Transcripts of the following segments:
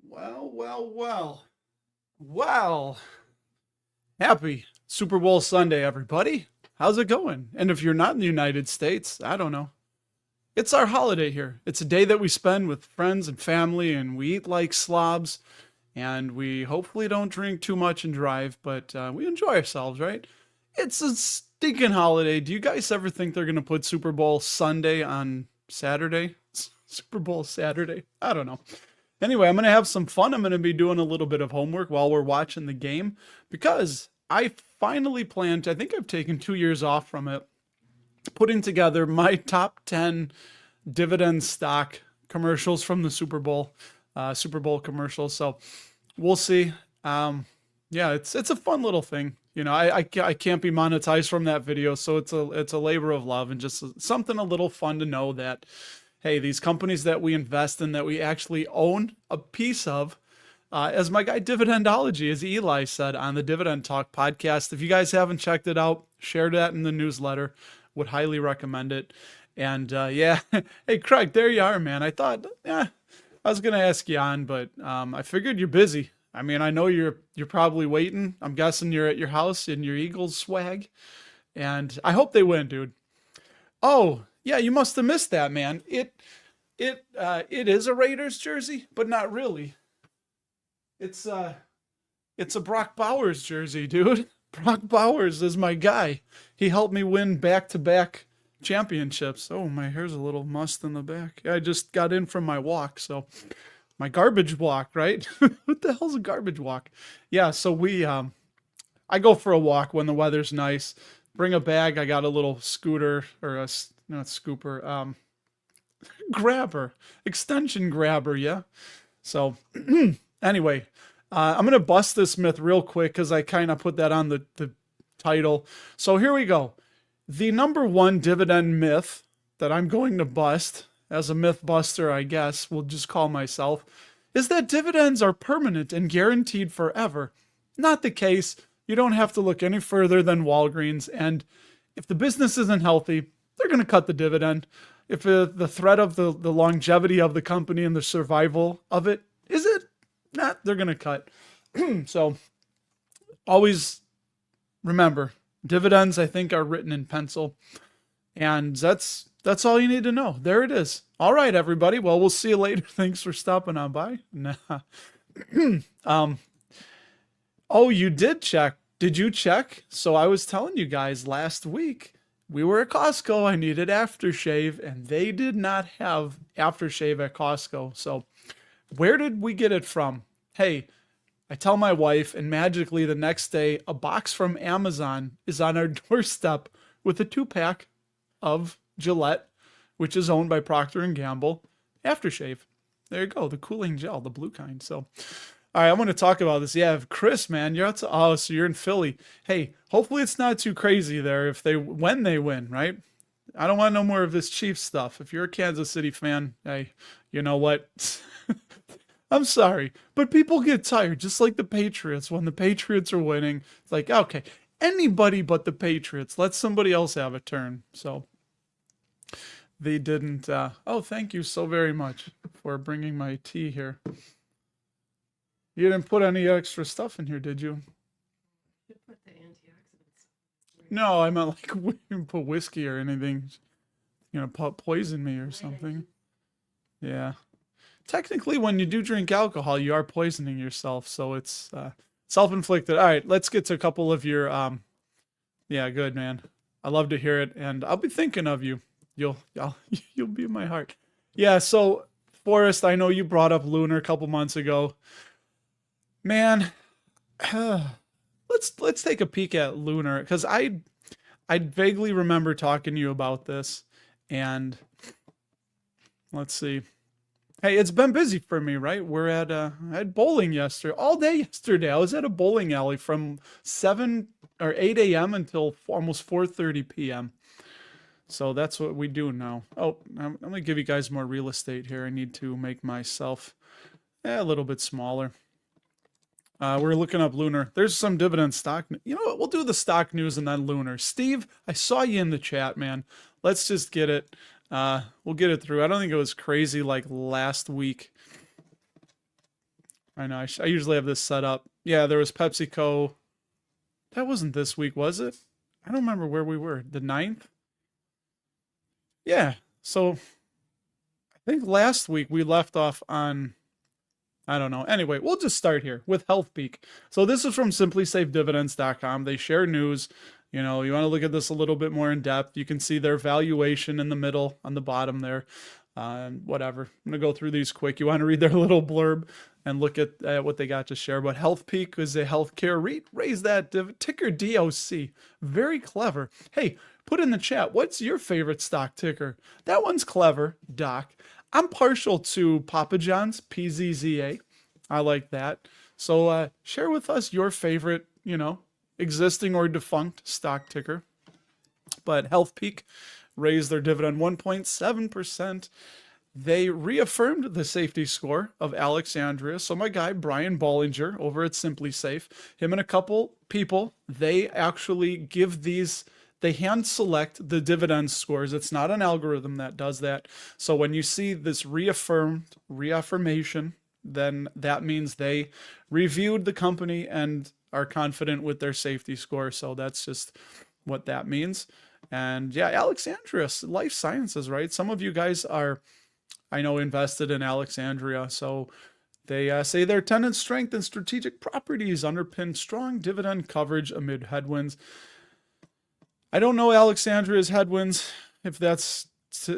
Well, well, well. Well, happy Super Bowl Sunday, everybody. How's it going? And if you're not in the United States, I don't know. It's our holiday here. It's a day that we spend with friends and family, and we eat like slobs, and we hopefully don't drink too much and drive, but we enjoy ourselves, right? It's a stinking holiday. Do you guys ever think they're going to put Super Bowl Sunday on Saturday? Super Bowl Saturday? I don't know. Anyway, I'm going to have some fun. I'm going to be doing a little bit of homework while we're watching the game because I finally planned, I think I've taken 2 years off from it, putting together my top 10 dividend stock commercials from the Super Bowl commercials. So we'll see. Yeah, it's a fun little thing. I can't be monetized from that video, so it's a labor of love and just something a little fun to know that hey, these companies that we invest in that we actually own a piece of, as my guy Dividendology, as Eli said on the Dividend Talk podcast. If you guys haven't checked it out, share that in the newsletter. Would highly recommend it. And yeah, hey Craig, there you are, man. I thought, I was gonna ask you on, but I figured you're busy. I mean, I know you're probably waiting. I'm guessing you're at your house in your Eagles swag, and I hope they win, dude. Oh, yeah, you must have missed that, man. It is a Raiders jersey, but not really. It's it's a Brock Bowers jersey, dude. Brock Bowers is my guy. He helped me win back-to-back championships. Oh, my hair's a little mussed in the back. I just got in from my walk, so my garbage walk, right? What the hell's a garbage walk? Yeah, so I go for a walk when the weather's nice. Bring a bag. I got a little scooter or not scooper, grabber, extension grabber. Yeah. So anyway, I'm going to bust this myth real quick because I kind of put that on the title. So here we go. The number one dividend myth that I'm going to bust as a myth buster, I guess we'll just call myself, is that dividends are permanent and guaranteed forever. Not the case. You don't have to look any further than Walgreens. And if the business isn't healthy, they're going to cut the dividend. If the threat of the longevity of the company and the survival of it, is it? Not, they're going to cut. So always remember, dividends, I think, are written in pencil. And that's all you need to know. There it is. All right, everybody. Well, we'll see you later. Thanks for stopping on by. Nah. Oh, you did check. Did you check? So I was telling you guys last week, we were at Costco. I needed aftershave, and they did not have aftershave at Costco. So where did we get it from? Hey, I tell my wife, and magically the next day, a box from Amazon is on our doorstep with a 2-pack of Gillette, which is owned by Procter and Gamble, aftershave. There you go, the cooling gel, the blue kind. So all right, I want to talk about this. Yeah, Chris, man, you're out to so you're in Philly. Hey, hopefully it's not too crazy there when they win, right? I don't want no more of this Chiefs stuff. If you're a Kansas City fan, hey, you know what? I'm sorry, but people get tired, just like the Patriots. When the Patriots are winning, it's like, okay, anybody but the Patriots. Let somebody else have a turn. So they didn't. Oh, thank you so very much for bringing my tea here. You didn't put any extra stuff in here, did you? You put the antioxidants. No, I meant like we didn't put whiskey or anything. Poison me or something. Yeah. Technically, when you do drink alcohol, you are poisoning yourself, so it's self-inflicted. All right, let's get to a couple of your. Yeah, good man. I love to hear it, and I'll be thinking of you. You'll be in my heart. Yeah. So, Forrest, I know you brought up Lunar a couple months ago. Man, let's take a peek at Lunar because I vaguely remember talking to you about this, and let's see. Hey, it's been busy for me, right? We're at I had bowling yesterday, all day yesterday. I was at a bowling alley from 7 or 8 a.m. until almost 4:30 p.m. So that's what we do now. Oh, I'm gonna give you guys more real estate here. I need to make myself a little bit smaller. We're looking up Lunar. There's some dividend stock. You know what? We'll do the stock news and then Lunar. Steve, I saw you in the chat, man. Let's just get it. We'll get it through. I don't think it was crazy like last week. I know. I usually have this set up. Yeah, there was PepsiCo. That wasn't this week, was it? I don't remember where we were. The 9th? Yeah. So I think last week we left off on, I don't know. Anyway, we'll just start here with HealthPeak. So this is from simplysafedividends.com. They share news. You know, you want to look at this a little bit more in depth. You can see their valuation in the middle on the bottom there. Whatever. I'm going to go through these quick. You want to read their little blurb and look at what they got to share. But HealthPeak is a healthcare REIT. Raise that ticker DOC. Very clever. Hey, put in the chat, what's your favorite stock ticker? That one's clever, Doc. I'm partial to Papa John's, PZZA. I like that. So share with us your favorite, you know, existing or defunct stock ticker. But HealthPeak raised their dividend 1.7%. They reaffirmed the safety score of Alexandria. So my guy, Brian Bollinger over at Simply Safe, him and a couple people, they actually give these, they hand select the dividend scores. It's not an algorithm that does that. So when you see this reaffirmation, then that means they reviewed the company and are confident with their safety score. So that's just what that means. And yeah, Alexandria Life Sciences, right? Some of you guys are, I know, invested in Alexandria. So they say their tenant strength and strategic properties underpin strong dividend coverage amid headwinds. I don't know Alexandria's headwinds, if that's,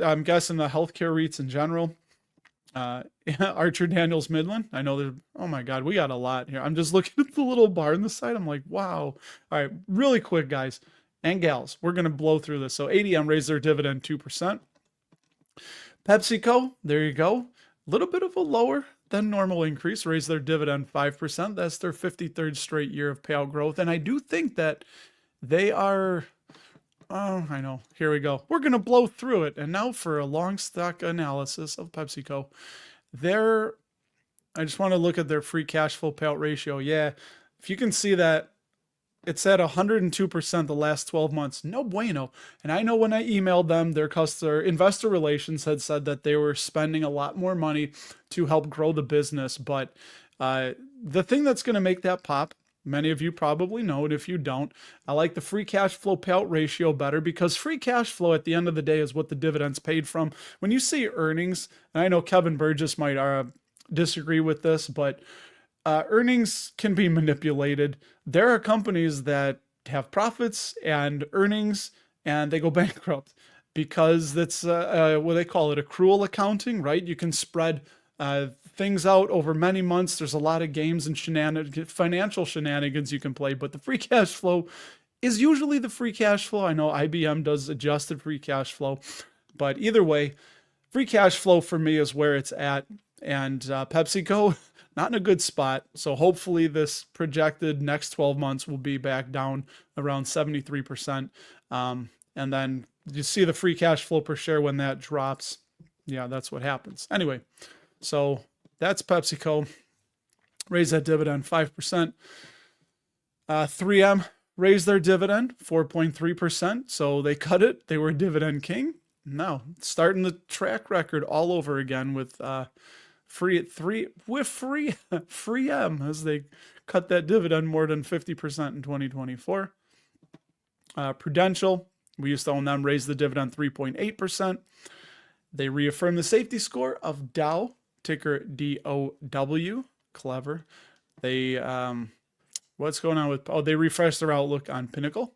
I'm guessing the healthcare REITs in general. Archer Daniels Midland. I know there's, oh my God, we got a lot here. I'm just looking at the little bar on the side. I'm like, wow. All right, really quick, guys and gals, we're going to blow through this. So ADM raised their dividend 2%. PepsiCo, there you go. A little bit of a lower than normal increase, raised their dividend 5%. That's their 53rd straight year of payout growth. And I do think that they are, oh, I know, here we go. We're going to blow through it. And now for a long stock analysis of PepsiCo. I just want to look at their free cash flow payout ratio. Yeah, if you can see that, it's at 102% the last 12 months. No bueno. And I know when I emailed them, their investor relations had said that they were spending a lot more money to help grow the business. But the thing that's going to make that pop, many of you probably know it. If you don't, I like the free cash flow payout ratio better, because free cash flow at the end of the day is what the dividend's paid from. When you see earnings, and I know Kevin Burgess might disagree with this, but earnings can be manipulated. There are companies that have profits and earnings and they go bankrupt because that's what they call it, accrual accounting, right? You can spread things out over many months. There's a lot of games and financial shenanigans you can play, but the free cash flow is usually the free cash flow. I know IBM does adjusted free cash flow, but either way, free cash flow for me is where it's at. And PepsiCo, not in a good spot. So hopefully this projected next 12 months will be back down around 73%. And then you see the free cash flow per share when that drops. Yeah, that's what happens. Anyway, so that's PepsiCo. Raise that dividend 5%. 3M raised their dividend 4.3%. So they cut it. They were dividend king. Now starting the track record all over again with free M as they cut that dividend more than 50% in 2024. Prudential, we used to own them, raised the dividend 3.8%. They reaffirmed the safety score of Dow, ticker DOW. Clever. They what's going on with, they refreshed their outlook on Pinnacle,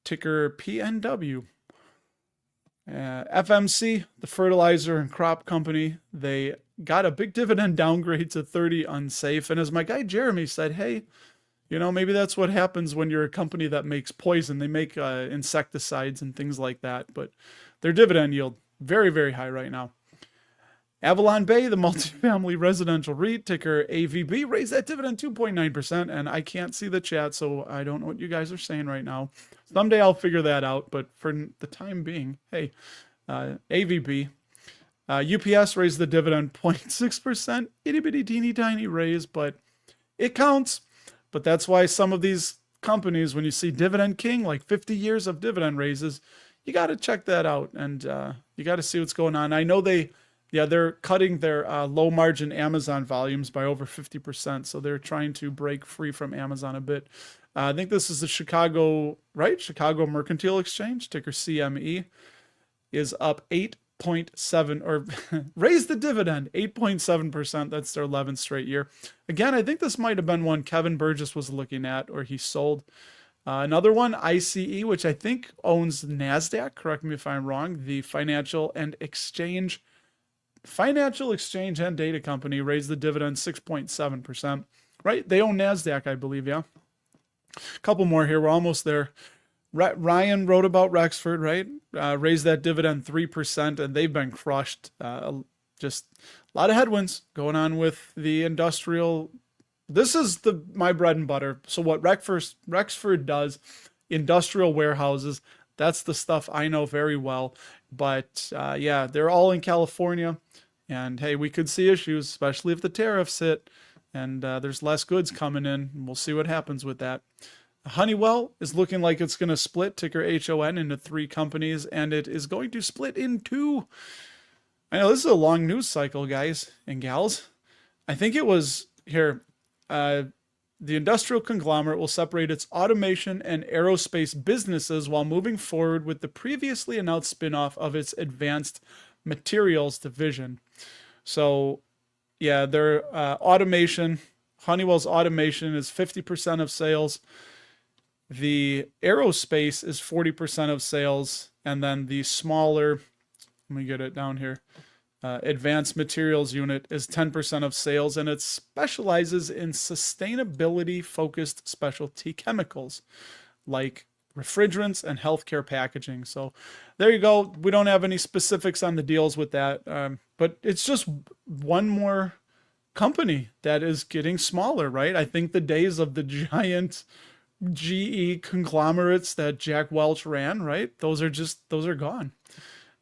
ticker PNW. FMC, the fertilizer and crop company, they got a big dividend downgrade to 30 unsafe. And as my guy Jeremy said, hey, you know, maybe that's what happens when you're a company that makes poison. They make insecticides and things like that. But their dividend yield, very, very high right now. Avalon Bay, the multifamily residential REIT, ticker AVB, raised that dividend 2.9%. And I can't see the chat, so I don't know what you guys are saying right now. Someday I'll figure that out, but for the time being, hey, AVB. UPS raised the dividend 0.6%. Itty bitty teeny tiny raise, but it counts. But that's why some of these companies, when you see Dividend King, like 50 years of dividend raises, you got to check that out. And you got to see what's going on. I know they Yeah, they're cutting their low margin Amazon volumes by over 50%. So they're trying to break free from Amazon a bit. I think this is the Chicago, right? Chicago Mercantile Exchange, ticker CME, is up 8.7 or raised the dividend 8.7%. That's their 11th straight year. Again, I think this might have been one Kevin Burgess was looking at, or he sold. Another one, ICE, which I think owns NASDAQ. Correct me if I'm wrong. The Financial Exchange and Data Company raised the dividend 6.7%. Right? They own NASDAQ, I believe, yeah. A couple more here. We're almost there. Ryan wrote about Rexford, right? Raised that dividend 3%, and they've been crushed. Just a lot of headwinds going on with the industrial. This is my bread and butter. So what Rexford does, industrial warehouses, that's the stuff I know very well. But yeah, they're all in California. And hey, we could see issues, especially if the tariffs hit and there's less goods coming in. We'll see what happens with that. Honeywell is looking like it's going to split, ticker HON, into 3 companies, and it is going to split in 2. I know this is a long news cycle, guys and gals. I think it was here. The industrial conglomerate will separate its automation and aerospace businesses while moving forward with the previously announced spinoff of its advanced materials division. So, yeah, their automation, Honeywell's automation is 50% of sales. The aerospace is 40% of sales. And then the smaller, let me get it down here, advanced materials unit is 10% of sales, and it specializes in sustainability focused specialty chemicals like refrigerants and healthcare packaging. So there you go. We don't have any specifics on the deals with that, but it's just one more company that is getting smaller, right? I think the days of the giant GE conglomerates that Jack Welch ran, right? Those are gone.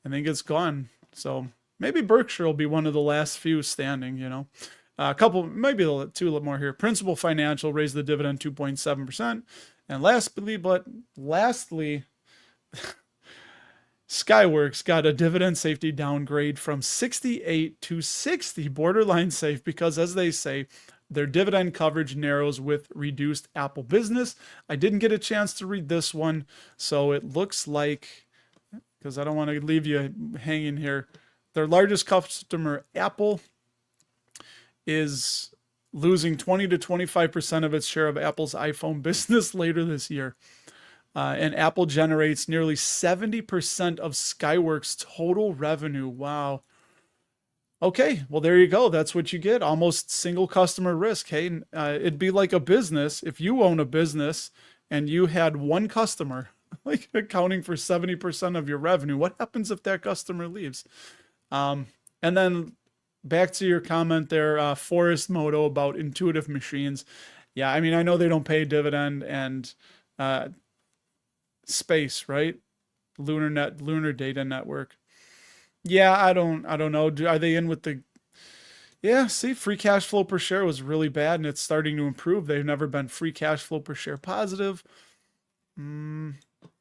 I think it's gone. So maybe Berkshire will be one of the last few standing, you know. A couple, maybe 2 more here. Principal Financial raised the dividend 2.7%. And lastly, Skyworks got a dividend safety downgrade from 68 to 60, borderline safe, because as they say, their dividend coverage narrows with reduced Apple business. I didn't get a chance to read this one, so it looks like, because I don't want to leave you hanging here, their largest customer, Apple, is losing 20 to 25% of its share of Apple's iPhone business later this year. And Apple generates nearly 70% of Skyworks' total revenue. Wow. Okay, well, there you go. That's what you get. Almost single customer risk. Hey, it'd be like a business. If you own a business and you had one customer, like accounting for 70% of your revenue, what happens if that customer leaves? And then back to your comment there, Forrest Moto, about intuitive machines. Yeah, I mean, I know they don't pay dividend, and space, right? Lunar data network. Yeah, I don't know. Are they in with the? Yeah, see, free cash flow per share was really bad, and it's starting to improve. They've never been free cash flow per share positive.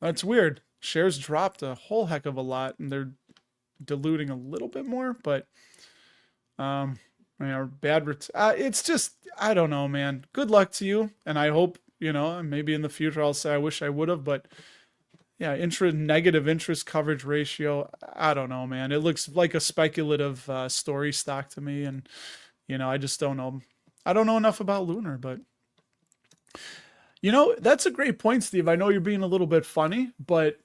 That's weird. Shares dropped a whole heck of a lot, and they're diluting a little bit more, but bad. It's just, I don't know, man. Good luck to you, and I hope, maybe in the future I'll say I wish I would have, but yeah, negative interest coverage ratio. I don't know, man. It looks like a speculative story stock to me, and I just don't know. I don't know enough about Lunar, but that's a great point, Steve. I know you're being a little bit funny, but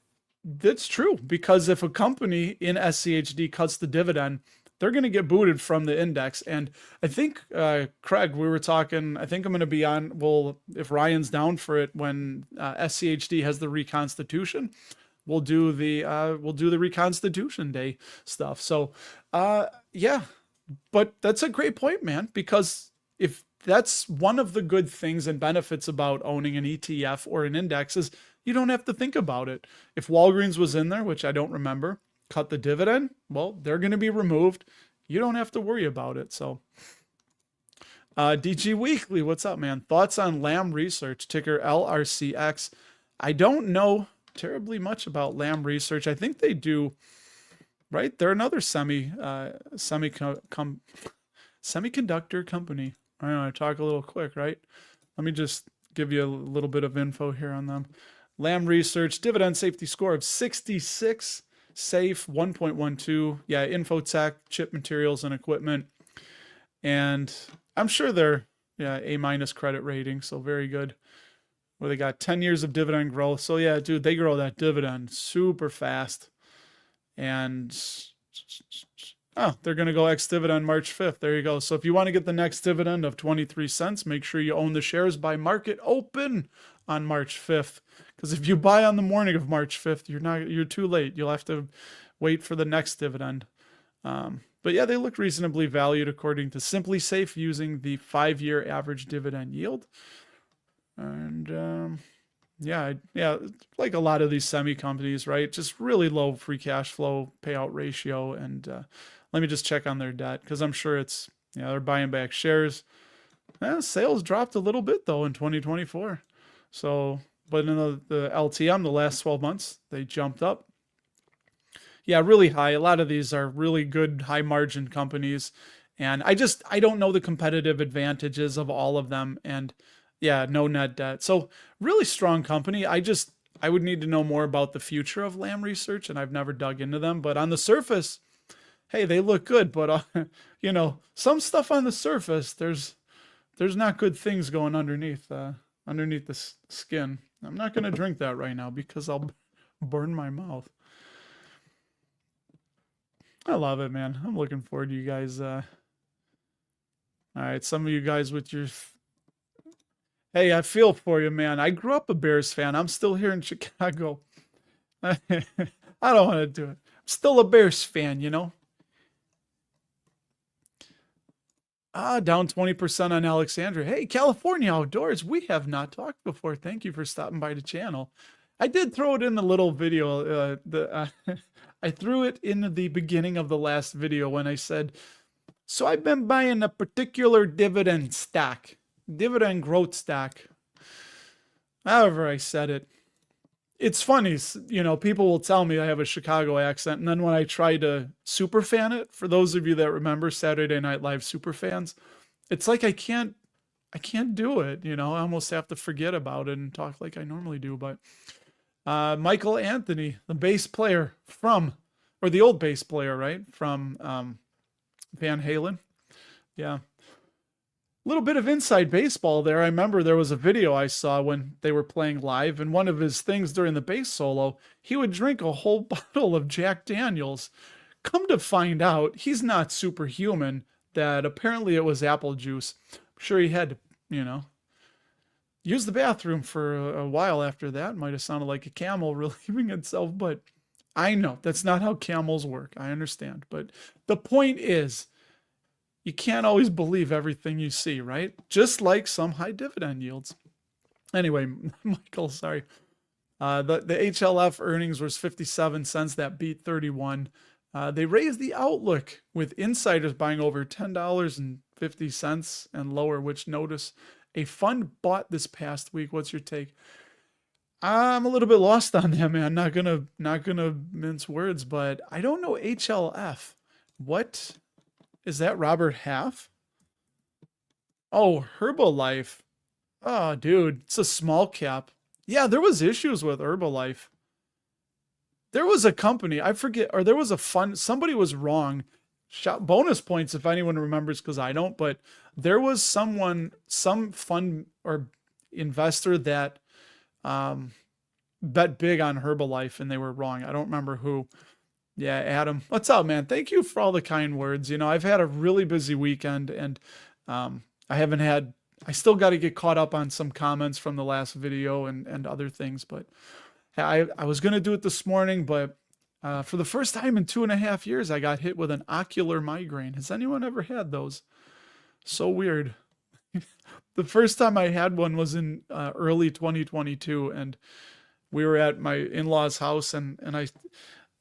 that's true, because if a company in SCHD cuts the dividend, they're going to get booted from the index. And I think, Craig, we were talking, I think I'm going to be on, well, if Ryan's down for it, when SCHD has the reconstitution, we'll do the reconstitution day stuff. So, yeah, but that's a great point, man, because if that's one of the good things and benefits about owning an ETF or an index is you don't have to think about it. If Walgreens was in there, which I don't remember, cut the dividend, well, they're going to be removed. You don't have to worry about it. So, DG Weekly, what's up, man? Thoughts on Lam Research, ticker LRCX? I don't know terribly much about Lam Research. I think they do right? They're another semiconductor company. I know I talk a little quick, right? Let me just give you a little bit of info here on them. Lam Research, dividend safety score of 66, safe 1.12. Yeah, Infotech, chip materials and equipment. And I'm sure they're, yeah, A minus credit rating, so very good. Where they got 10 years of dividend growth. So yeah, dude, they grow that dividend super fast. And oh, they're going to go ex-dividend March 5th. There you go. So if you want to get the next dividend of 23 cents, make sure you own the shares by market open on March 5th. Because if you buy on the morning of March 5th, you're too late. You'll have to wait for the next dividend. But yeah, they look reasonably valued according to Simply Safe using the 5-year average dividend yield. And yeah, like a lot of these semi companies, right? Just really low free cash flow payout ratio. And let me just check on their debt because I'm sure it's, they're buying back shares. Sales dropped a little bit though in 2024. So, but in the LTM, the last 12 months, they jumped up. Yeah, really high. A lot of these are really good high margin companies. And I don't know the competitive advantages of all of them. And yeah, no net debt. So really strong company. I would need to know more about the future of Lam Research, and I've never dug into them. But on the surface, hey, they look good. But some stuff on the surface, there's not good things going underneath the skin. I'm not gonna drink that right now because I'll burn my mouth. I love it, man. I'm looking forward to you guys. All right, some of you guys with your. Hey, I feel for you, man. I grew up a Bears fan. I'm still here in Chicago. I don't want to do it. I'm still a Bears fan, Down 20% on Alexandria. Hey, California Outdoors. We have not talked before. Thank you for stopping by the channel. I did throw it in the little video. I threw it in the beginning of the last video when I said, so I've been buying a particular dividend stock. Dividend growth stock. However I said it. It's funny, people will tell me I have a Chicago accent, and then when I try to superfan it, for those of you that remember Saturday Night Live superfans, it's like I can't do it, I almost have to forget about it and talk like I normally do. But Michael Anthony, the bass player the old bass player, right? From Van Halen. Yeah. Little bit of inside baseball there. I remember there was a video I saw when they were playing live, and one of his things during the bass solo, he would drink a whole bottle of Jack Daniels. Come to find out, he's not superhuman, that apparently it was apple juice. I'm sure he had to, use the bathroom for a while after that. Might have sounded like a camel relieving itself, but I know that's not how camels work. I understand. But the point is, you can't always believe everything you see, right? Just like some high dividend yields. Anyway, Michael, sorry. The HLF earnings was 57 cents. That beat 31. They raised the outlook with insiders buying over $10.50 and lower, which notice a fund bought this past week. What's your take? I'm a little bit lost on that, man. Not gonna mince words, but I don't know HLF. What? Is that Robert Half? Oh, Herbalife. Oh, dude, it's a small cap. Yeah, there was issues with Herbalife. There was a company, I forget, or there was a fund, somebody was wrong. Bonus points if anyone remembers, because I don't, but there was some fund or investor that bet big on Herbalife and they were wrong. I don't remember who. Yeah, Adam, what's up, man? Thank you for all the kind words. I've had a really busy weekend, and I still got to get caught up on some comments from the last video and other things, but I was going to do it this morning, but for the first time in 2.5 years, I got hit with an ocular migraine. Has anyone ever had those? So weird. The first time I had one was in early 2022, and we were at my in-laws' house, and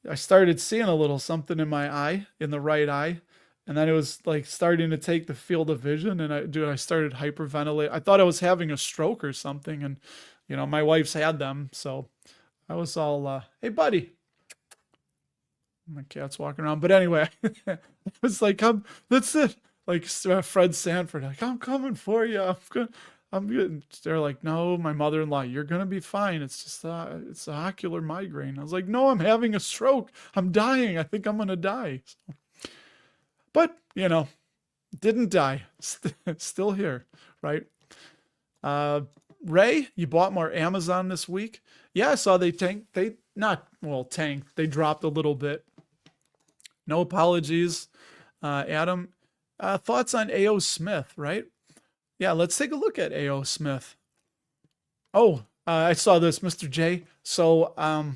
I started seeing a little something in my eye, in the right eye. And then it was like starting to take the field of vision. And I started hyperventilating. I thought I was having a stroke or something. And, my wife's had them. So I was all, hey, buddy. My cat's walking around. But anyway, it's like, that's it. Like Fred Sanford, like, I'm coming for you. I'm good. They're like, no, my mother-in-law, you're going to be fine. It's just, it's a ocular migraine. I was like, no, I'm having a stroke. I'm dying. I think I'm going to die. So, but, didn't die. Still here, right? Ray, you bought more Amazon this week? Yeah, I saw they tanked. They dropped a little bit. No apologies, Adam. Thoughts on A.O. Smith, right? Yeah, let's take a look at A.O. Smith. Oh, I saw this, Mr. J. So I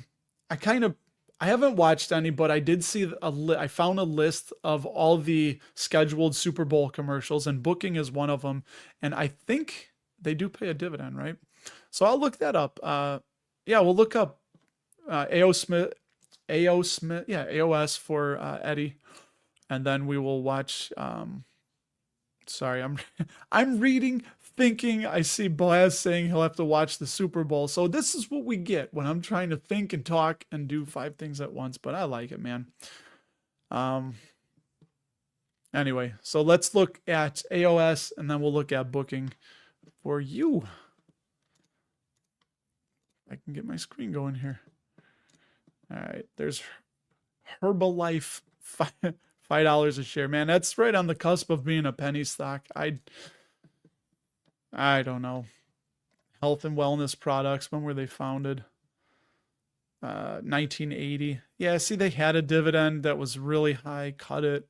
haven't watched any, but I did see I found a list of all the scheduled Super Bowl commercials, and Booking is one of them. And I think they do pay a dividend, right? So I'll look that up. We'll look up A.O. Smith, AOS for Eddie, and then we will watch. Sorry, I'm reading, thinking. I see Boaz saying he'll have to watch the Super Bowl. So this is what we get when I'm trying to think and talk and do 5 things at once. But I like it, man. Anyway, so let's look at AOS, and then we'll look at Booking for you. I can get my screen going here. All right, there's Herbalife, $5 a share. Man, that's right on the cusp of being a penny stock. I don't know. Health and wellness products, when were they founded? 1980. Yeah, see, they had a dividend that was really high, cut it.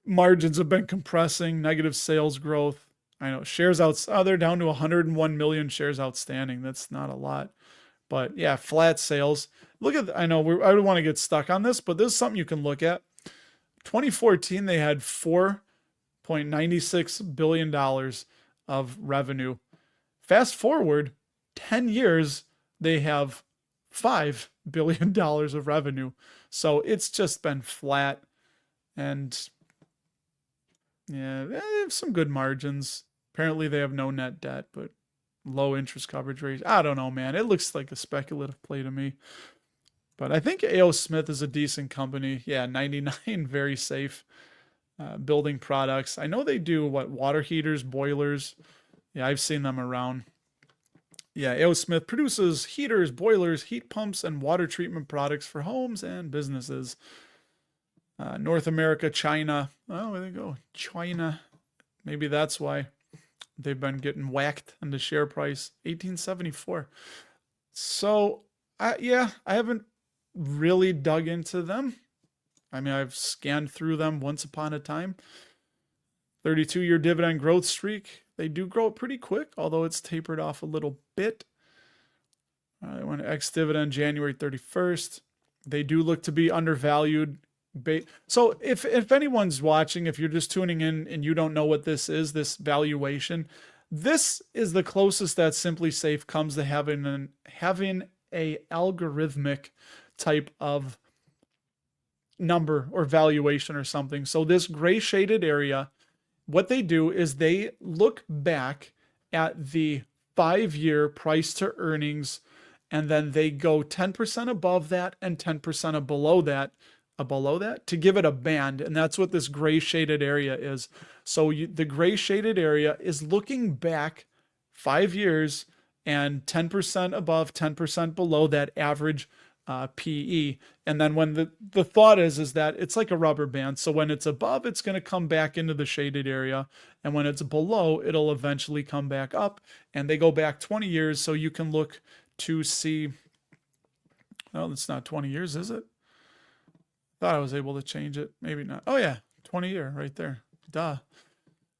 Margins have been compressing, negative sales growth. I know shares they're down to 101 million shares outstanding. That's not a lot. But yeah, flat sales. Look at, I know I don't want to get stuck on this, but this is something you can look at. 2014, they had $4.96 billion of revenue. Fast forward 10 years, they have $5 billion of revenue. So it's just been flat. And yeah, they have some good margins. Apparently they have no net debt, but low interest coverage rates. I don't know, man. It looks like a speculative play to me. But I think A.O. Smith is a decent company. Yeah, 99, very safe. Building products. I know they do, water heaters, boilers. Yeah, I've seen them around. Yeah, A.O. Smith produces heaters, boilers, heat pumps, and water treatment products for homes and businesses. North America, China. Oh, there they go. China. Maybe that's why they've been getting whacked on the share price. 1874. So, I haven't really dug into them. I mean, I've scanned through them once upon a time. 32-year dividend growth streak. They do grow pretty quick, although it's tapered off a little bit. They went ex-dividend January 31st. They do look to be undervalued. So if anyone's watching, if you're just tuning in and you don't know what this is, this valuation, this is the closest that Simply Safe comes to having a algorithmic type of number or valuation or something. So this gray shaded area, what they do is they look back at the 5-year price to earnings, and then they go 10% above that and 10% below that, to give it a band. And that's what this gray shaded area is. So the gray shaded area is looking back 5 years and 10% above, 10% below that average PE. And then when the thought is that it's like a rubber band. So when it's above, it's going to come back into the shaded area. And when it's below, it'll eventually come back up. And they go back 20 years. So you can look to see, oh, it's not 20 years, is it? Thought I was able to change it. Maybe not. Oh yeah, 20-year right there. Duh.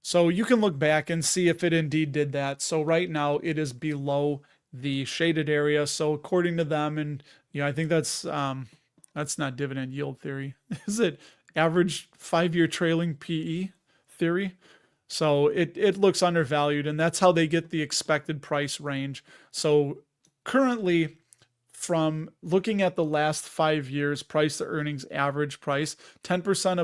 So you can look back and see if it indeed did that. So right now it is below the shaded area. So according to them, and I think that's not dividend yield theory. Is it average 5-year trailing PE theory? So it looks undervalued, and that's how they get the expected price range. So currently, from looking at the last 5 years, price to earnings average price, 10%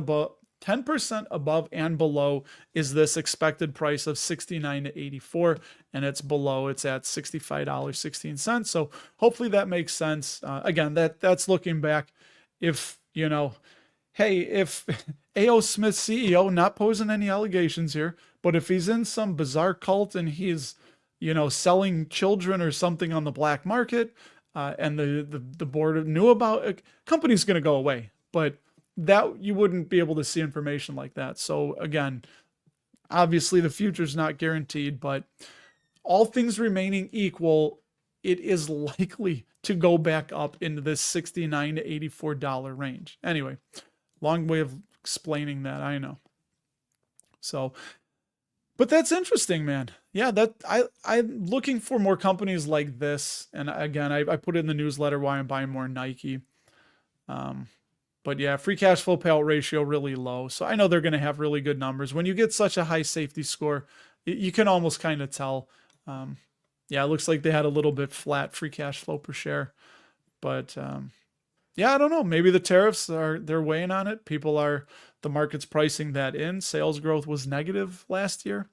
above and below is this expected price of 69 to 84, and it's below, it's at $65.16. So hopefully that makes sense. Again, that's looking back if, hey, if A.O. Smith CEO, not posing any allegations here, but if he's in some bizarre cult and he's, selling children or something on the black market, and the board knew about it, company's going to go away. But that you wouldn't be able to see information like that. So again, obviously the future's not guaranteed, but all things remaining equal, it is likely to go back up into this $69 to $84 range. Anyway, long way of explaining that, I know. So, but that's interesting, man. Yeah, I'm looking for more companies like this. And again, I put it in the newsletter why I'm buying more Nike. But yeah, free cash flow payout ratio really low. So I know they're going to have really good numbers. When you get such a high safety score, you can almost kind of tell. Yeah, it looks like they had a little bit flat free cash flow per share. But yeah, I don't know. Maybe the tariffs they're weighing on it. The market's pricing that in. Sales growth was negative last year,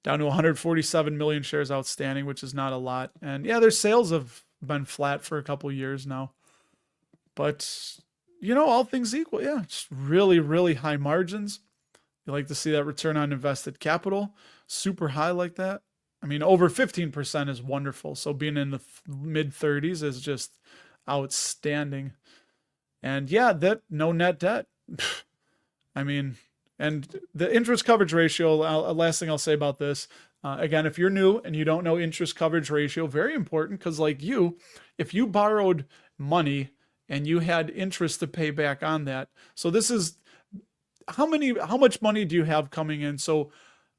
down to 147 million shares outstanding, which is not a lot. And yeah, their sales have been flat for a couple years now. But, all things equal, yeah, just really, really high margins. You like to see that return on invested capital super high like that. I mean, over 15% is wonderful. So being in the mid 30s is just outstanding. And yeah, no net debt. I mean, and the interest coverage ratio, last thing I'll say about this, again, if you're new and you don't know interest coverage ratio, very important, because if you borrowed money and you had interest to pay back on that. So this is how much money do you have coming in? So,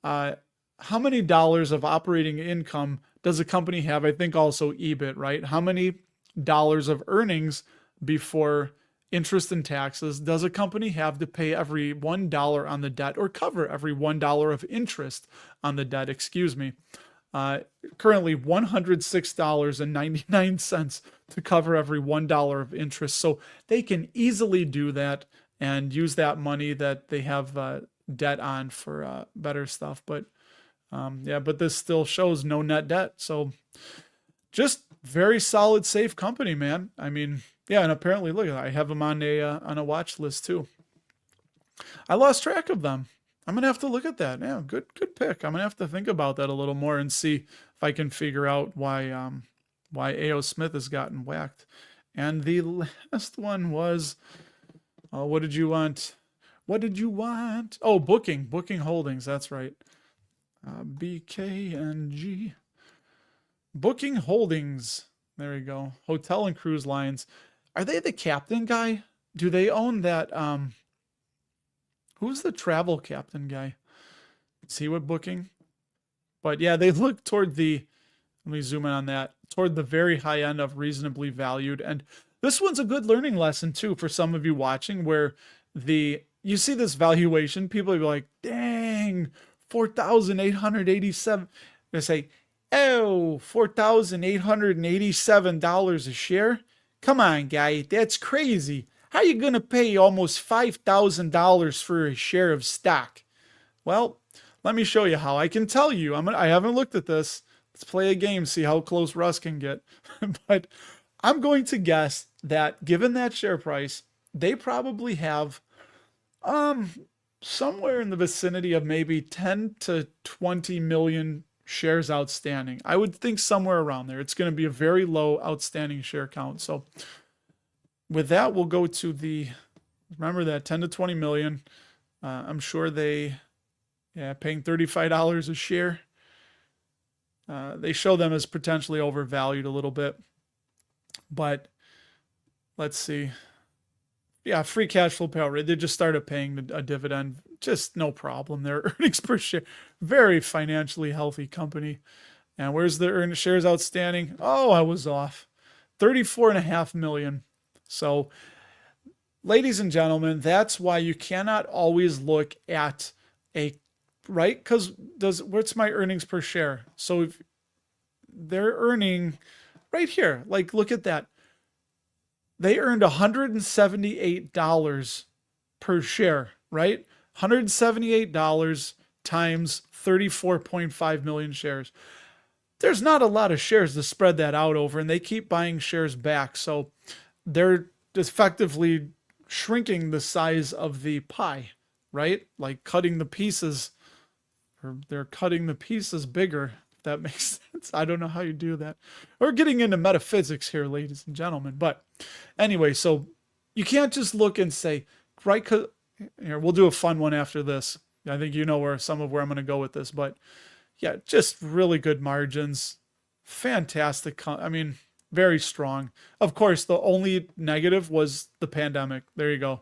how many dollars of operating income does a company have? I think also EBIT, right? How many dollars of earnings before interest and taxes does a company have to pay every $1 on the debt, or cover every $1 of interest on the debt? Excuse me. Currently $106.99 to cover every $1 of interest. So they can easily do that and use that money that they have debt on for better stuff. But yeah, but this still shows no net debt. So just very solid, safe company, man. I mean, yeah, and apparently, look, I have them on a watch list too. I lost track of them. I'm gonna have to look at that. Yeah, good pick. I'm gonna have to think about that a little more and see if I can figure out why A.O. Smith has gotten whacked. And the last one was, what did you want? What did you want? Oh, Booking Holdings. That's right. BKNG. Booking Holdings. There we go. Hotel and cruise lines. Are they the captain guy? Do they own that? Who's the travel captain guy? Is he with Booking? But yeah, they look toward let me zoom in on that, toward the very high end of reasonably valued. And this one's a good learning lesson too for some of you watching, where you see this valuation, people will be like, dang, 4,887. They say, oh, $4,887 a share. Come on, guy, that's crazy. How are you going to pay almost $5,000 for a share of stock? Well, let me show you how. I can tell you. I haven't looked at this. Let's play a game, see how close Russ can get. But I'm going to guess that given that share price, they probably have somewhere in the vicinity of maybe 10 to 20 million shares outstanding. I would think somewhere around there. It's going to be a very low outstanding share count. So with that, we'll go to remember that 10 to 20 million. I'm sure paying $35 a share. They show them as potentially overvalued a little bit, but let's see. Yeah, free cash flow payout rate. They just started paying a dividend. Just no problem. Their earnings per share, very financially healthy company. And where's the shares outstanding? Oh, I was off. 34.5 million. So, ladies and gentlemen, that's why you cannot always look at right? Because what's my earnings per share? So if they're earning right here, like look at that. They earned $178 per share, right? $178 times 34.5 million shares. There's not a lot of shares to spread that out over, and they keep buying shares back. So they're effectively shrinking the size of the pie, right? Like cutting the pieces, or they're cutting the pieces bigger. If that makes sense. I don't know how you do that. We're getting into metaphysics here, ladies and gentlemen. But anyway, so you can't just look and say, right? Here, we'll do a fun one after this. I think you know where I'm going to go with this, but yeah, just really good margins. Fantastic. I mean, very strong. Of course, the only negative was the pandemic. There you go.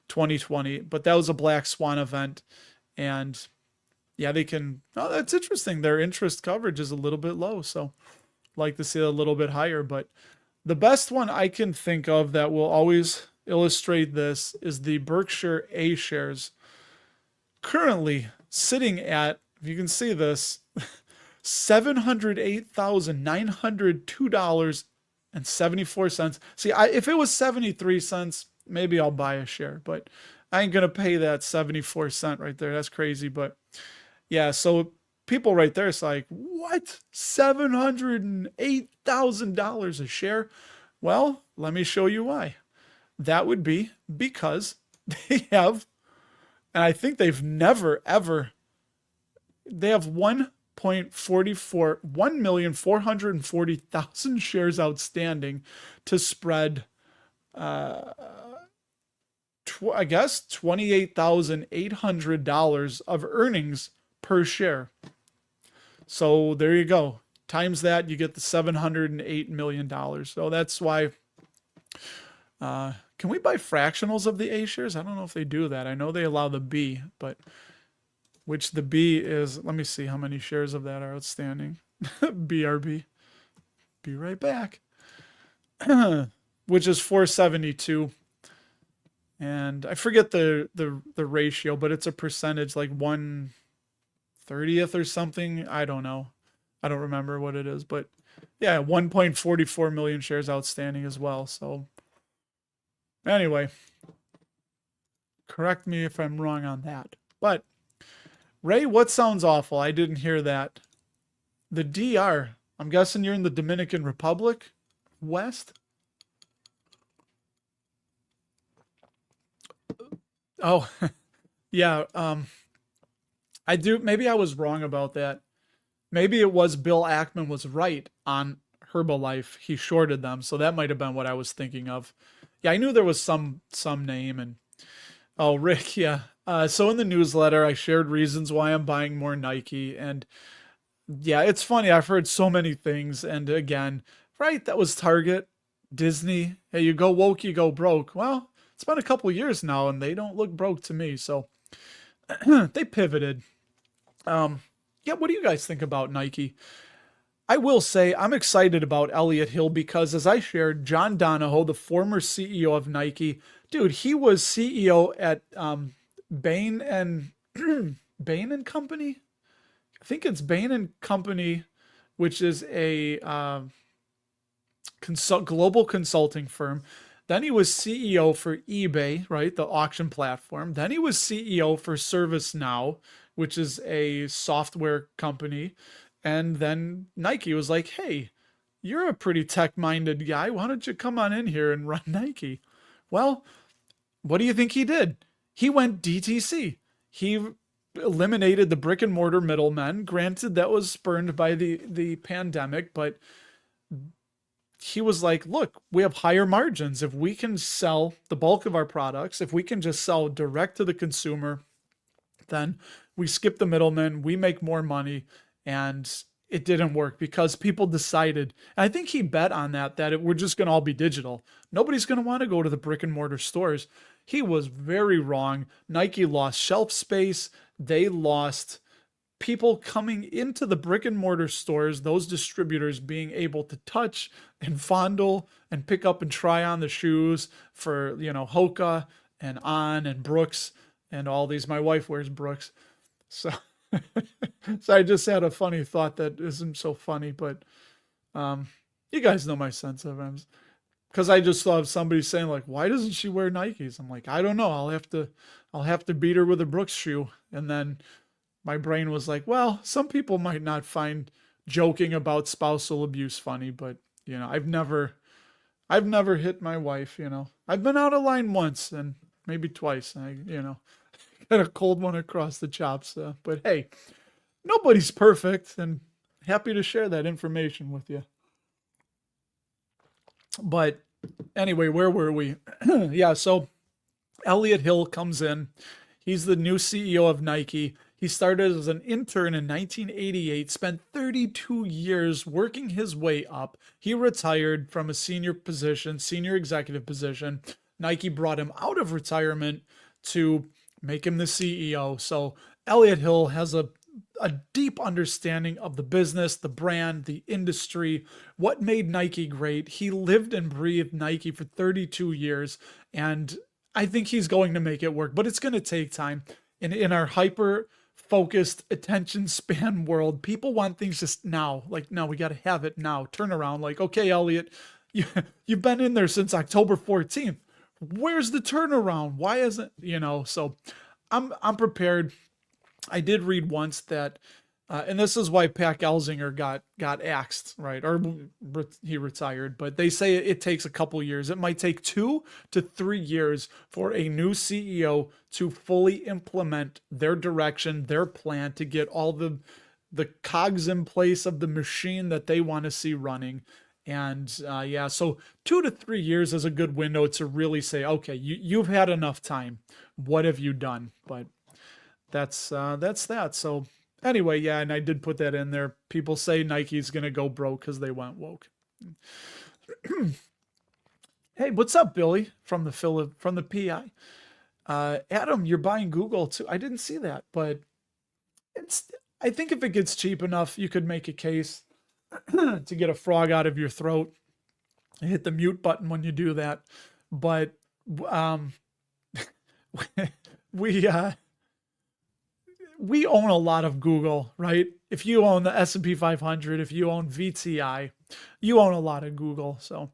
2020, but that was a black swan event. And yeah, they can, oh, that's interesting. Their interest coverage is a little bit low. So like to see it a little bit higher, but the best one I can think of that will always illustrate this is the Berkshire A shares, currently sitting at, if you can see this, $708,902.74. See, if it was 73 cents, maybe I'll buy a share, but I ain't gonna pay that 74 cent right there. That's crazy. But yeah, so people right there, it's like, what? $708,000 a share? Well, let me show you why. That would be because they have, and I think they've never ever, they have 1,440,000 shares outstanding to spread, I guess $28,800 of earnings per share. So there you go. Times that, you get the $708 million. So that's why, can we buy fractionals of the A shares? I don't know if they do that. I know they allow the B, but which the B is, let me see how many shares of that are outstanding. BRB. Be right back. Which is 472. And I forget the ratio, but it's a percentage, like 1/30th or something. I don't know. I don't remember what it is, but yeah, 1.44 million shares outstanding as well. So anyway, correct me if I'm wrong on that. But Ray, what sounds awful? I didn't hear that. The DR. I'm guessing you're in the Dominican Republic, West. Oh, yeah. I do. Maybe I was wrong about that. Maybe it was Bill Ackman was right on Herbalife. He shorted them, so that might have been what I was thinking of. Yeah, I knew there was some name. And oh, Rick, yeah. So in the newsletter, I shared reasons why I'm buying more Nike, and yeah, it's funny. I've heard so many things, and again, right? That was Target, Disney. Hey, you go woke, you go broke. Well, it's been a couple years now, and they don't look broke to me. So they pivoted. Yeah, what do you guys think about Nike? I will say I'm excited about Elliott Hill because, as I shared, John Donahoe, the former CEO of Nike, dude, he was CEO at Bain and Bain and Company. I think it's Bain and Company, which is a global consulting firm. Then he was CEO for eBay, right, the auction platform. Then he was CEO for ServiceNow, which is a software company. And then Nike was like, hey, you're a pretty tech-minded guy. Why don't you come on in here and run Nike? Well, what do you think he did? He went DTC. He eliminated the brick and mortar middlemen. Granted, that was spurned by the pandemic, but he was like, look, we have higher margins. If we can sell the bulk of our products, if we can just sell direct to the consumer, then we skip the middlemen, we make more money. And it didn't work because people decided, and I think he bet on that we're just going to all be digital. Nobody's going to want to go to the brick and mortar stores. He was very wrong. Nike lost shelf space. They lost people coming into the brick and mortar stores, those distributors being able to touch and fondle and pick up and try on the shoes for, Hoka and On and Brooks and all these. My wife wears Brooks. So so I just had a funny thought that isn't so funny, but you guys know my sense of it. Because I just saw somebody saying, like, why doesn't she wear Nikes? I'm like, I don't know. I'll have to beat her with a Brooks shoe. And then my brain was like, well, some people might not find joking about spousal abuse funny, but I've never I've never hit my wife, you know. I've been out of line once and maybe twice. Got a cold one across the chops. But hey, nobody's perfect, and happy to share that information with you. But anyway, where were we? Yeah, so Elliot Hill comes in. He's the new CEO of Nike. He started as an intern in 1988, spent 32 years working his way up. He retired from a senior position, senior executive position. Nike brought him out of retirement to make him the CEO. So Elliot Hill has a deep understanding of the business, the brand, the industry, what made Nike great. He lived and breathed Nike for 32 years, and I think he's going to make it work, but it's going to take time. In our hyper focused attention span world, people want things just now. Like, no, we got to have it now. Turn around. Like, okay, Elliot, you've been in there since October 14th. Where's the turnaround? Why isn't, so I'm prepared. I did read once that, and this is why Pat Gelsinger got axed, right? Or he retired, but they say it takes a couple years. It might take 2 to 3 years for a new CEO to fully implement their direction, their plan, to get all the cogs in place of the machine that they want to see running. And so 2 to 3 years is a good window to really say, okay, you've had enough time. What have you done? But that's that. So anyway, yeah, and I did put that in there. People say Nike's gonna go broke because they went woke. Hey, what's up, Billy from the PI? Adam, you're buying Google too. I didn't see that, but I think if it gets cheap enough, you could make a case to get a frog out of your throat. Hit the mute button when you do that. But we own a lot of Google, right? If you own the S&P 500, if you own VTI, you own a lot of Google. So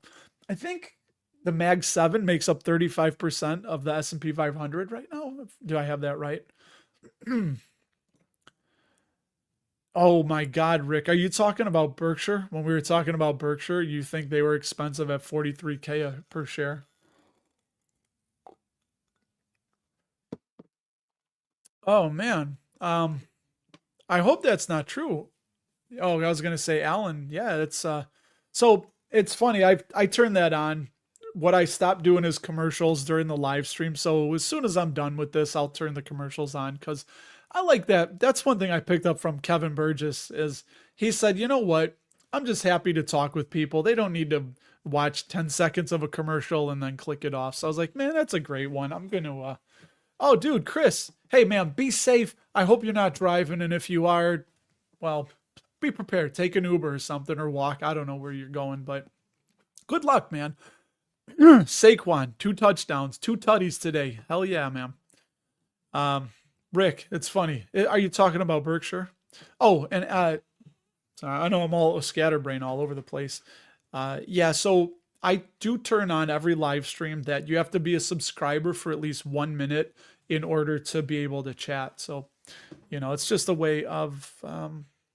I think the Mag 7 makes up 35% of the S&P 500 right now. Do I have that right? Oh my God, Rick, are you talking about Berkshire? When we were talking about Berkshire, you think they were expensive at 43K per share? Oh man. I hope that's not true. Oh, I was gonna say Alan. Yeah, it's so it's funny. I turned that on. What I stopped doing is commercials during the live stream. So as soon as I'm done with this, I'll turn the commercials on because I like that. That's one thing I picked up from Kevin Burgess is he said, you know what? I'm just happy to talk with people. They don't need to watch 10 seconds of a commercial and then click it off. So I was like, man, that's a great one. I'm gonna oh, dude, Chris. Hey, man, be safe. I hope you're not driving. And if you are, well, be prepared. Take an Uber or something or walk. I don't know where you're going, but good luck, man. Saquon, 2 touchdowns, 2 tutties today. Hell yeah, man. Rick, it's funny. Are you talking about Berkshire? Oh, and sorry, I know I'm all scatterbrain all over the place. Yeah, so I do turn on every live stream that you have to be a subscriber for at least 1 minute in order to be able to chat. So, it's just a way of,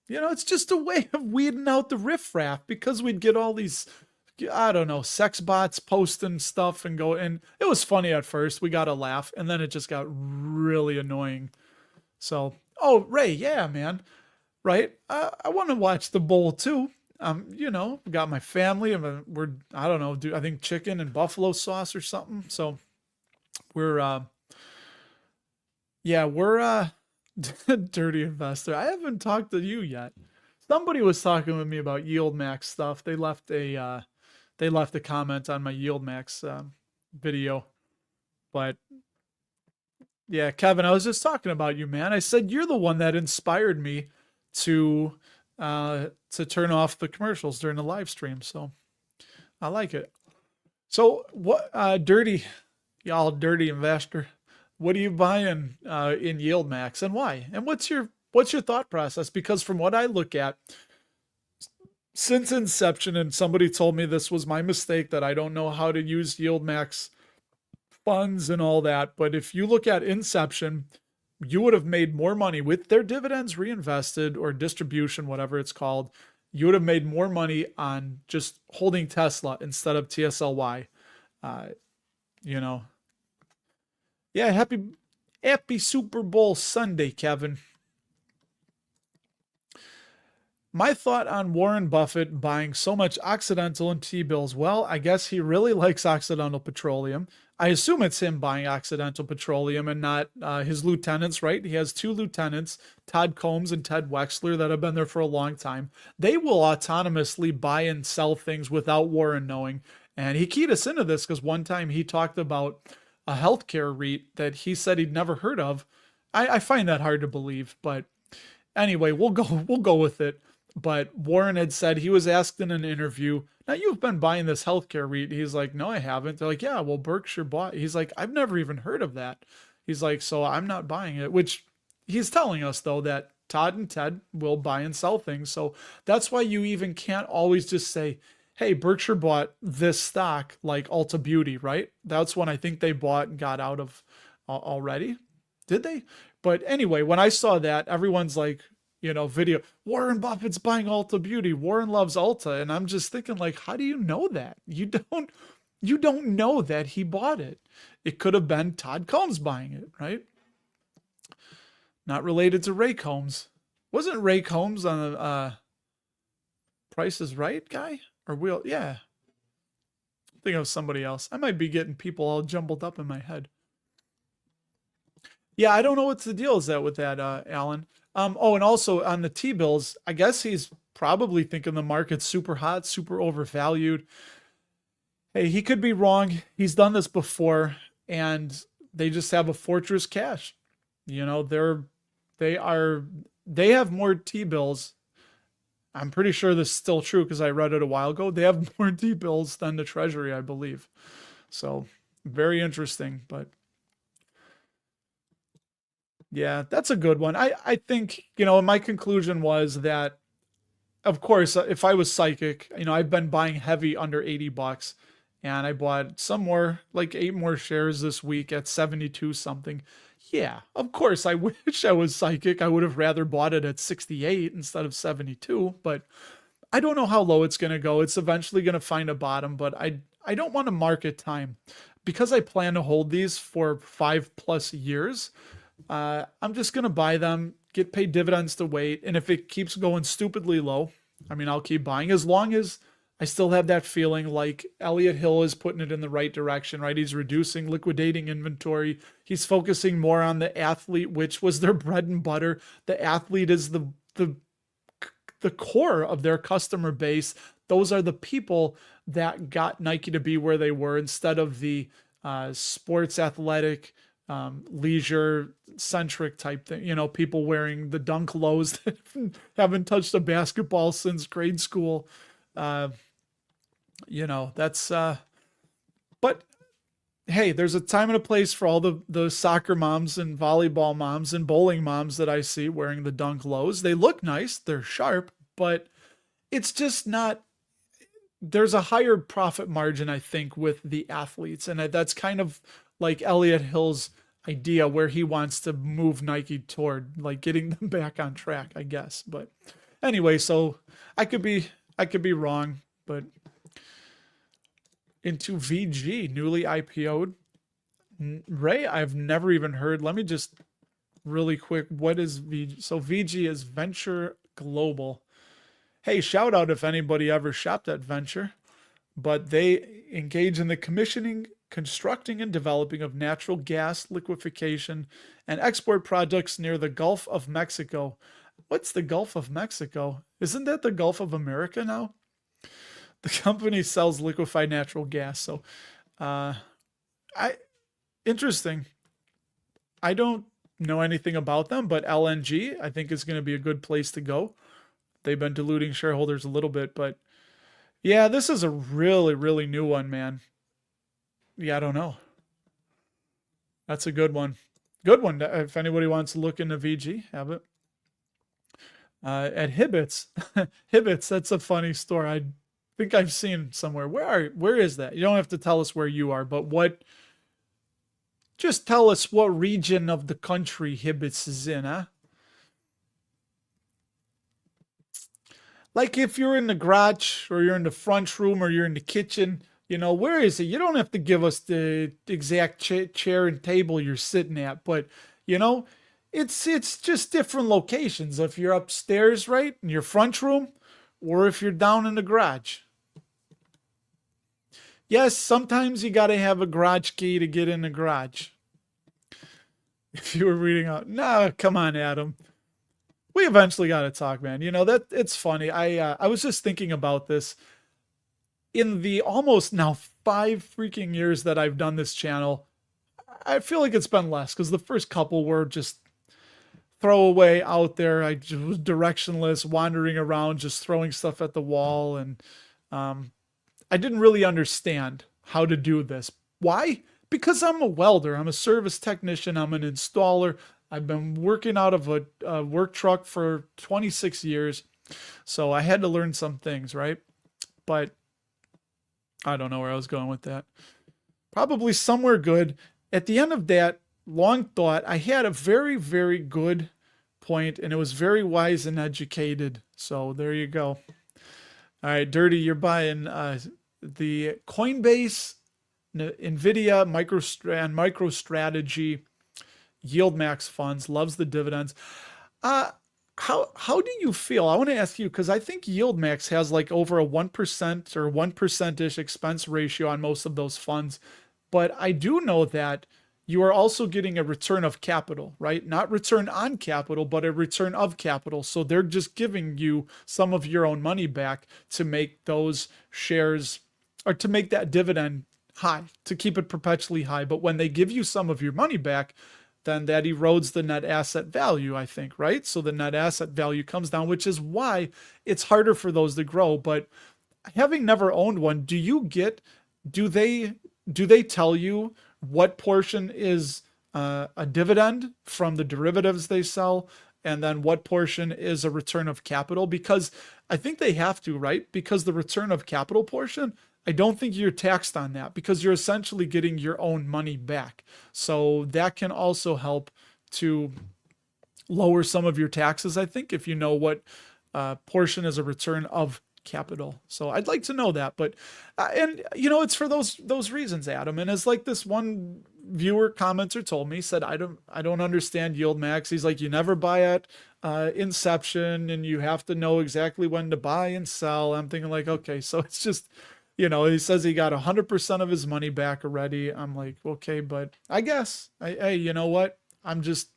it's just a way of weeding out the riffraff because we'd get all these, I don't know, sex bots posting stuff and it was funny at first. We got a laugh and then it just got really annoying. So, oh, Ray, yeah, man. Right. I want to watch the bowl too. Got my family and I don't know, I think chicken and buffalo sauce or something. So we're dirty investor. I haven't talked to you yet. Somebody was talking with me about YieldMax stuff. They left a comment on my YieldMax video. But yeah, Kevin, I was just talking about you, man. I said you're the one that inspired me to turn off the commercials during the live stream. So I like it. So what dirty investor, what are you buying in YieldMax and why? And what's your thought process? Because from what I look at since inception, and somebody told me this was my mistake, that I don't know how to use YieldMax funds and all that. But if you look at inception, you would have made more money with their dividends reinvested or distribution, whatever it's called, You would have made more money on just holding Tesla instead of TSLY. Uh, you know, yeah, happy Super Bowl Sunday, Kevin. My thought on Warren Buffett buying so much Occidental and T-bills. Well, I guess he really likes Occidental Petroleum. I assume it's him buying Occidental Petroleum and not his lieutenants, right? He has two lieutenants, Todd Combs and Ted Wexler, that have been there for a long time. They will autonomously buy and sell things without Warren knowing. And he keyed us into this because one time he talked about a healthcare REIT that he said he'd never heard of. I find that hard to believe, but anyway, we'll go with it. But Warren had said, he was asked in an interview, now you've been buying this healthcare REIT. He's like, no, I haven't. They're like, yeah, well, Berkshire bought. He's like, I've never even heard of that. He's like, so I'm not buying it, which he's telling us though that Todd and Ted will buy and sell things. So that's why you even can't always just say, hey, Berkshire bought this stock like Ulta Beauty, right? That's when I think they bought and got out of already. Did they? But anyway, when I saw that, everyone's like, video, Warren Buffett's buying Ulta Beauty. Warren loves Ulta. And I'm just thinking, like, how do you know that? You don't know that he bought it. It could have been Todd Combs buying it, right? Not related to Ray Combs. Wasn't Ray Combs on the Price is Right guy? Or Will? Yeah. I think of somebody else. I might be getting people all jumbled up in my head. Yeah, I don't know what's the deal is that with that, Alan. Oh, and also on the T-bills, I guess he's probably thinking the market's super hot, super overvalued. Hey, he could be wrong. He's done this before, and they just have a fortress cash. They have more T-bills. I'm pretty sure this is still true because I read it a while ago. They have more T-bills than the Treasury, I believe. So very interesting, but yeah, that's a good one. I think, my conclusion was that, of course, if I was psychic, I've been buying heavy under $80 and I bought some more, like 8 more shares this week at 72 something. Yeah, of course, I wish I was psychic. I would have rather bought it at 68 instead of 72, but I don't know how low it's going to go. It's eventually going to find a bottom, but I don't want to market time because I plan to hold these for 5+ years. I'm just going to buy them, get paid dividends to wait. And if it keeps going stupidly low, I'll keep buying as long as I still have that feeling like Elliott Hill is putting it in the right direction, right? He's reducing, liquidating inventory. He's focusing more on the athlete, which was their bread and butter. The athlete is the core of their customer base. Those are the people that got Nike to be where they were instead of the sports athletic, leisure centric type thing, people wearing the dunk lows that haven't touched a basketball since grade school. That's but hey, there's a time and a place for all the soccer moms and volleyball moms and bowling moms that I see wearing the dunk lows. They look nice, they're sharp, but it's just not. There's a higher profit margin, I think, with the athletes, and that's kind of like Elliott Hill's idea where he wants to move Nike toward like getting them back on track, I guess. But anyway, so I could be wrong, but into VG, newly IPO'd. Ray, I've never even heard. Let me just really quick. What is VG? So VG is Venture Global. Hey, shout out if anybody ever shopped at Venture, but they engage in the commissioning, constructing, and developing of natural gas liquefaction and export projects near the Gulf of Mexico. What's the Gulf of Mexico? Isn't that the Gulf of America now? The company sells liquefied natural gas. So, interesting. I don't know anything about them, but LNG, I think is going to be a good place to go. They've been diluting shareholders a little bit, but yeah, this is a really, really new one, man. Yeah, I don't know. That's a good one. Good one. If anybody wants to look into VG, have it. At Hibbits, Hibbits, that's a funny store. I think I've seen somewhere. Where is that? You don't have to tell us where you are, but just tell us what region of the country Hibbits is in, huh? like if you're in the garage or you're in the front room or you're in the kitchen, where is it? You don't have to give us the exact chair and table you're sitting at, but you know, it's just different locations. If you're upstairs, right, in your front room, or if you're down in the garage. Yes, sometimes you got to have a garage key to get in the garage. If you were reading out, no, come on, Adam. We eventually got to talk, man. That it's funny. I was just thinking about this in the almost now 5 freaking years that I've done this channel. I feel like it's been less because the first couple were just throwaway out there. I just was directionless, wandering around, just throwing stuff at the wall, and I didn't really understand how to do this. Why? Because I'm a welder. I'm a service technician. I'm an installer. I've been working out of a work truck for 26 years. So I had to learn some things, right? But I don't know where I was going with that. Probably somewhere good. At the end of that long thought, I had a very, very good point, and it was very wise and educated. So there you go. All right, Dirty, you're buying the Coinbase, NVIDIA, MicroStrategy, YieldMax funds, loves the dividends. How do you feel? I want to ask you, because I think YieldMax has like over a 1% or 1%-ish expense ratio on most of those funds. But I do know that you are also getting a return of capital, right? Not return on capital, but a return of capital. So they're just giving you some of your own money back to make those shares, or to make that dividend high, to keep it perpetually high. But when they give you some of your money back, then that erodes the net asset value, I think, right? So the net asset value comes down, which is why it's harder for those to grow. But having never owned one, do they tell you what portion is a dividend from the derivatives they sell, and then what portion is a return of capital? Because I think they have to, right? Because the return of capital portion, I don't think you're taxed on that, because you're essentially getting your own money back. So that can also help to lower some of your taxes, I think, if you know what portion is a return of capital. So I'd like to know that. But and it's for those reasons, Adam. And as like this one viewer commenter told me, said, I don't understand YieldMax. He's like, you never buy at inception, and you have to know exactly when to buy and sell. I'm thinking like, okay, so it's just, he says he got 100% of his money back already. I'm like, okay, but I guess hey, you know what? I'm just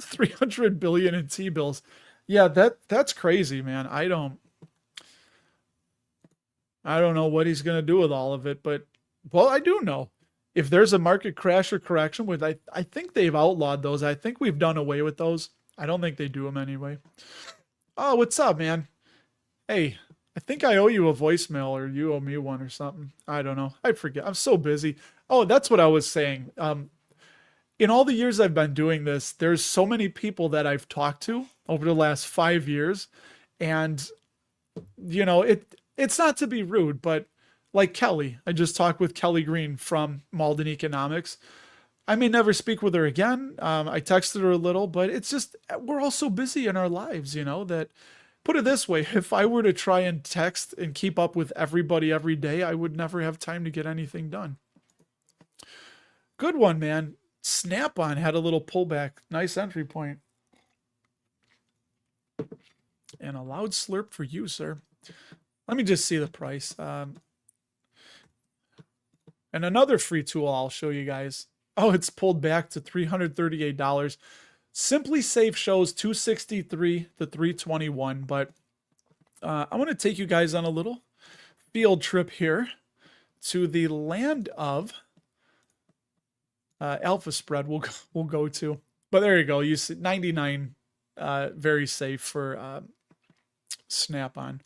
300 billion in T-bills. Yeah, that's crazy, man. I don't know what he's going to do with all of it, but well, I do know. If there's a market crash or correction, with I think they've outlawed those. I think we've done away with those. I don't think they do them anyway. Oh, what's up, man? Hey, I think I owe you a voicemail, or you owe me one or something. I don't know. I forget. I'm so busy. Oh, that's what I was saying. In all the years I've been doing this, there's so many people that I've talked to over the last 5 years. And, it's not to be rude, but like Kelly, I just talked with Kelly Green from Malden Economics. I may never speak with her again. I texted her a little, but it's just, we're all so busy in our lives, that, put it this way, if I were to try and text and keep up with everybody every day, I would never have time to get anything done. Good one, man. Snap-on had a little pullback. Nice entry point. And a loud slurp for you, sir. Let me just see the price. And another free tool I'll show you guys. Oh, it's pulled back to $338. Simply Safe shows 263 to 321, but I want to take you guys on a little field trip here to the land of alpha spread. We'll go to, but there you go. You see 99, very safe for Snap-on.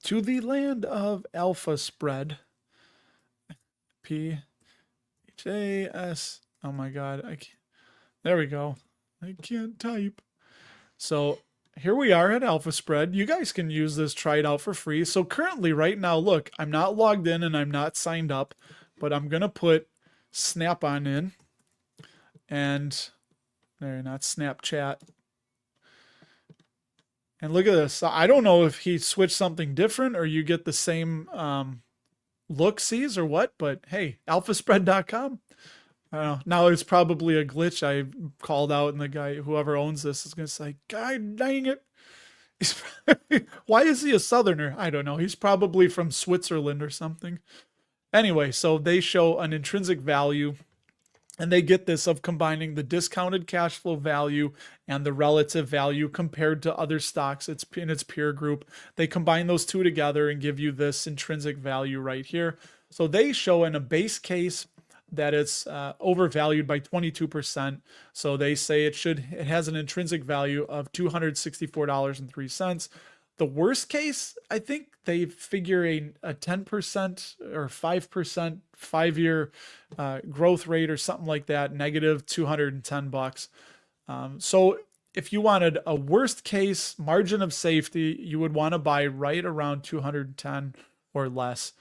To the land of alpha spread. PHAS. Oh my God, I can't. There we go. I can't type. So here we are at alpha spread. You guys can use this, try it out for free. So currently right now, look, I'm not logged in and I'm not signed up, but I'm going to put Snap-on in, and there, not Snapchat. And look at this. I don't know if he switched something different or you get the same look-sees or what, but hey, alphaspread.com. I don't know. Now it's probably a glitch I called out, and the guy, whoever owns this, is going to say, God dang it. Why is he a Southerner? I don't know. He's probably from Switzerland or something. Anyway, so they show an intrinsic value, and they get this of combining the discounted cash flow value and the relative value compared to other stocks it's in its peer group. They combine those two together and give you this intrinsic value right here. So they show in a base case that it's overvalued by 22%. So they say it has an intrinsic value of $264.03. The worst case, I think they figure a 10% or 5% 5-year growth rate or something like that, negative $210. So if you wanted a worst case margin of safety, you would want to buy right around 210 or less.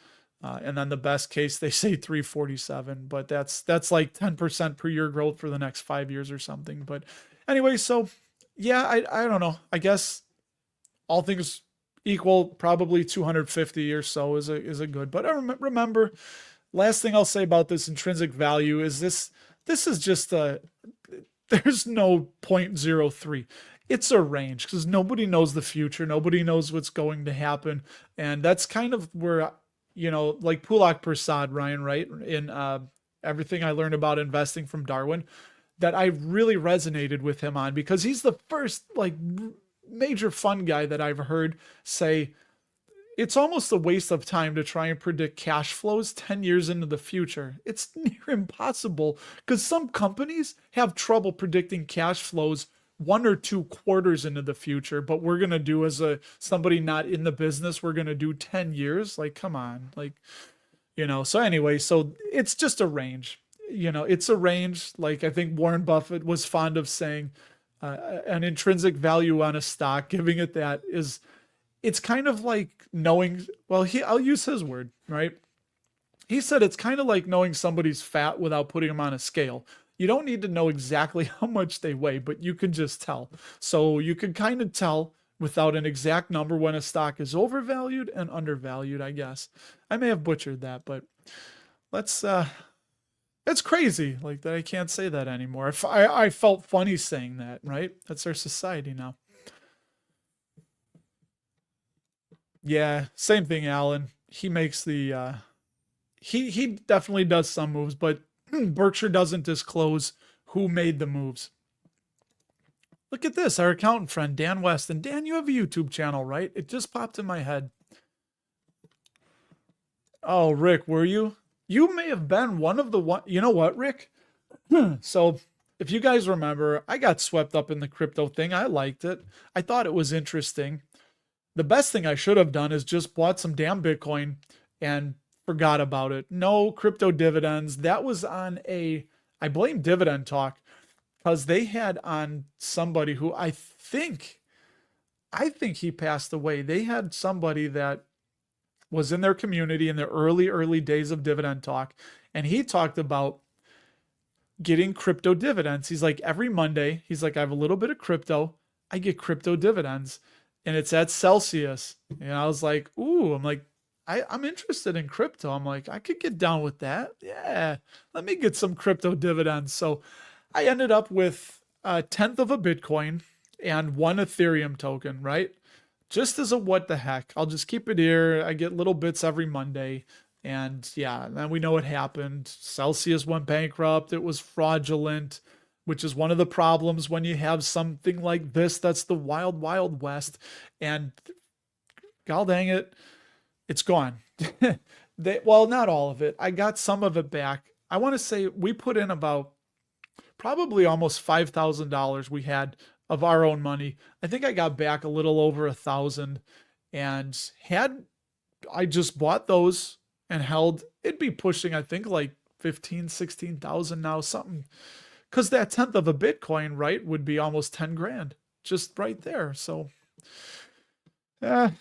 And then the best case, they say 347, but that's like 10% per year growth for the next 5 years or something. But anyway, so yeah, I don't know. I guess all things equal, probably 250 or so is a good. But remember, last thing I'll say about this intrinsic value is this is just there's no 0.03. It's a range because nobody knows the future. Nobody knows what's going to happen. And that's kind of where, like Pulak Prasad, Ryan, right? In everything I learned about investing from Darwin, that I really resonated with him on, because he's the first like major fund guy that I've heard say it's almost a waste of time to try and predict cash flows 10 years into the future. It's near impossible because some companies have trouble predicting cash flows 1 or 2 quarters into the future, but we're going to do, as somebody not in the business, we're going to do 10 years. Like, come on, like, so anyway, so it's just a range, it's a range. Like I think Warren Buffett was fond of saying, an intrinsic value on a stock, giving it that it's kind of like knowing, well, I'll use his word, right? He said it's kind of like knowing somebody's fat without putting them on a scale. You don't need to know exactly how much they weigh, but you can just tell. So you can kind of tell without an exact number when a stock is overvalued and undervalued, I guess. I may have butchered that, but it's crazy like that. I can't say that anymore. I felt funny saying that, right? That's our society now. Yeah, same thing, Alan. He makes the he definitely does some moves, but Berkshire doesn't disclose who made the moves. Look at this, our accountant friend Dan West. And Dan, you have a YouTube channel, right? It just popped in my head. Oh, Rick, were you? You may have been one of the one. You know what, Rick? So if you guys remember, I got swept up in the crypto thing. I liked it. I thought it was interesting. The best thing I should have done is just bought some damn Bitcoin and forgot about it. No crypto dividends. That was on I blame Dividend Talk, because they had on somebody who I think he passed away. They had somebody that was in their community in the early days of Dividend Talk, and he talked about getting crypto dividends. He's like, every Monday, he's like, I have a little bit of crypto. I get crypto dividends, and it's at Celsius. And I was like, ooh, I'm like, I'm interested in crypto. I'm like, I could get down with that. Yeah, let me get some crypto dividends. So I ended up with 1/10 of a Bitcoin and 1 Ethereum token, right? Just as a what the heck. I'll just keep it here. I get little bits every Monday. And yeah, then we know what happened. Celsius went bankrupt. It was fraudulent, which is one of the problems when you have something like this. That's the wild, wild west. And god dang it, it's gone. Well, not all of it. I got some of it back. I want to say we put in about probably almost $5,000 we had of our own money. I think I got back a little over 1,000, and had I just bought those and held, it'd be pushing, I think, like 15, 16,000 now, something. Because that 1/10 of a Bitcoin, right, would be almost 10 grand just right there. So,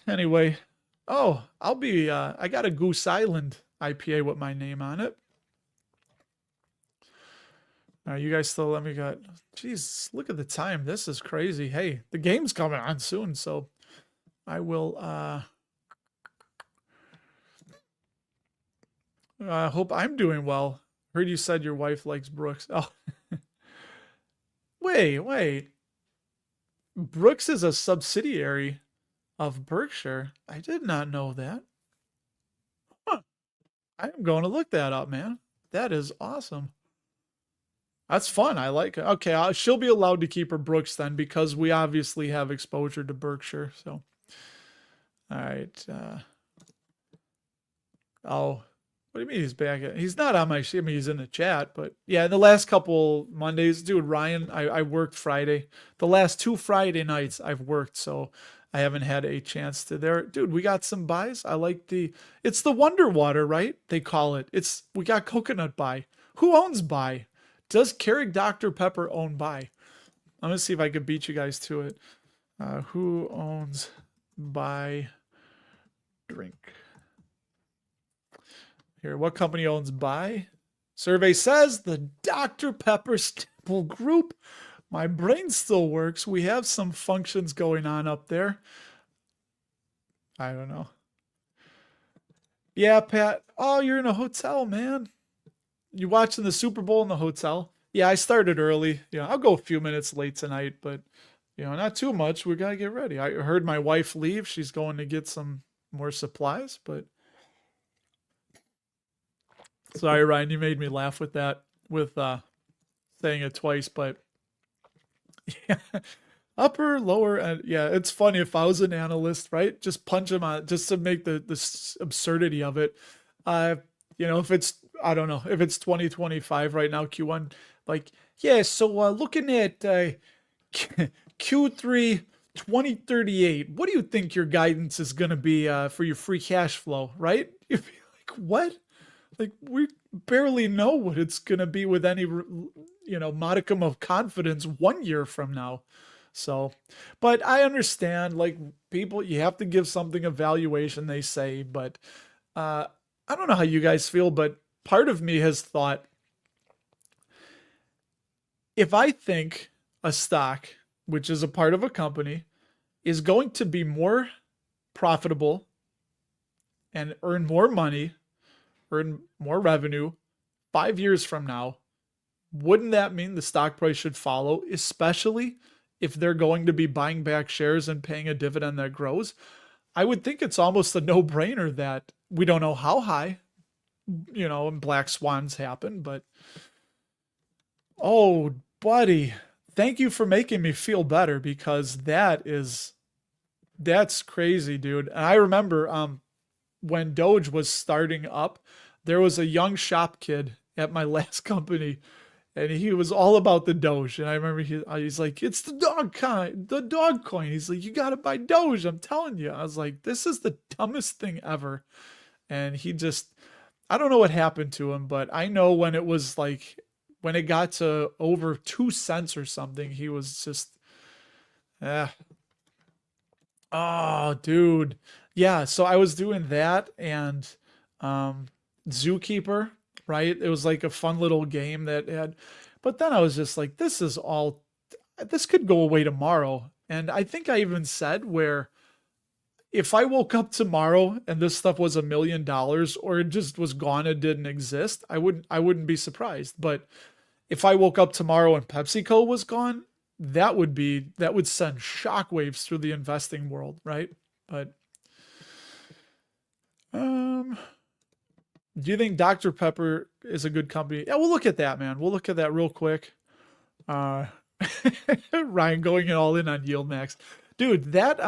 anyway. Oh, I got a Goose Island IPA with my name on it. You guys still let me go. Jeez, look at the time. This is crazy. Hey, the game's coming on soon, so I will hope I'm doing well. Heard you said your wife likes Brooks. Oh, wait. Brooks is a subsidiary of Berkshire. I did not know that. Huh. I am going to look that up, man. That is awesome. That's fun. I like it. Okay, she'll be allowed to keep her Brooks then because we obviously have exposure to Berkshire. So, all right. Oh, what do you mean he's back? He's not on my sheet. I mean, he's in the chat, but yeah, in the last couple Mondays, dude, Ryan, I worked Friday. The last 2 Friday nights I've worked, so I haven't had a chance to there. Dude, we got some buys. I like it's the Wonder Water, right? They call it. We got coconut buy. Who owns buy? Does Keurig Dr. Pepper own buy? I'm gonna see if I could beat you guys to it. Who owns buy drink? Here, what company owns buy? Survey says the Dr. Pepper Stipple Group. My brain still works. We have some functions going on up there. I don't know. Yeah, Pat. Oh, you're in a hotel, man. You watching the Super Bowl in the hotel? Yeah, I started early. Yeah, I'll go a few minutes late tonight, but not too much. We gotta get ready. I heard my wife leave. She's going to get some more supplies, but sorry, Ryan, you made me laugh with that, with saying it twice, but yeah, upper, lower, and yeah, it's funny if I was an analyst, right? Just punch him on just to make the absurdity of it. If it's I don't know if it's 2025 right now, Q1, like yeah. So looking at Q3 2038, what do you think your guidance is going to be for your free cash flow? Right? You'd be like, what? Like we barely know what it's going to be with any modicum of confidence 1 year from now. So, but I understand, like, people, you have to give something a valuation, they say, but I don't know how you guys feel, but part of me has thought, if I think a stock, which is a part of a company, is going to be more profitable and earn more money, earn more revenue 5 years from now, wouldn't that mean the stock price should follow, especially if they're going to be buying back shares and paying a dividend that grows? I would think it's almost a no-brainer that we don't know how high, and black swans happen, but oh, buddy, thank you for making me feel better because that's crazy, dude. And I remember when Doge was starting up, there was a young shop kid at my last company, and he was all about the Doge. And I remember he's like, it's the dog coin. He's like, you gotta buy Doge. I'm telling you. I was like, this is the dumbest thing ever. And I don't know what happened to him, but I know when it was like, when it got to over 2 cents or something, he was just, oh, dude. Yeah. So I was doing that and, Zookeeper, right? It was like a fun little game but then I was just like, this could go away tomorrow. And I think I even said where if I woke up tomorrow and this stuff was $1 million or it just was gone, it didn't exist, I wouldn't be surprised. But if I woke up tomorrow and PepsiCo was gone, that would send shockwaves through the investing world, right? But do you think Dr. Pepper is a good company? Yeah, we'll look at that, man. We'll look at that real quick. Ryan going all in on YieldMax. Dude, that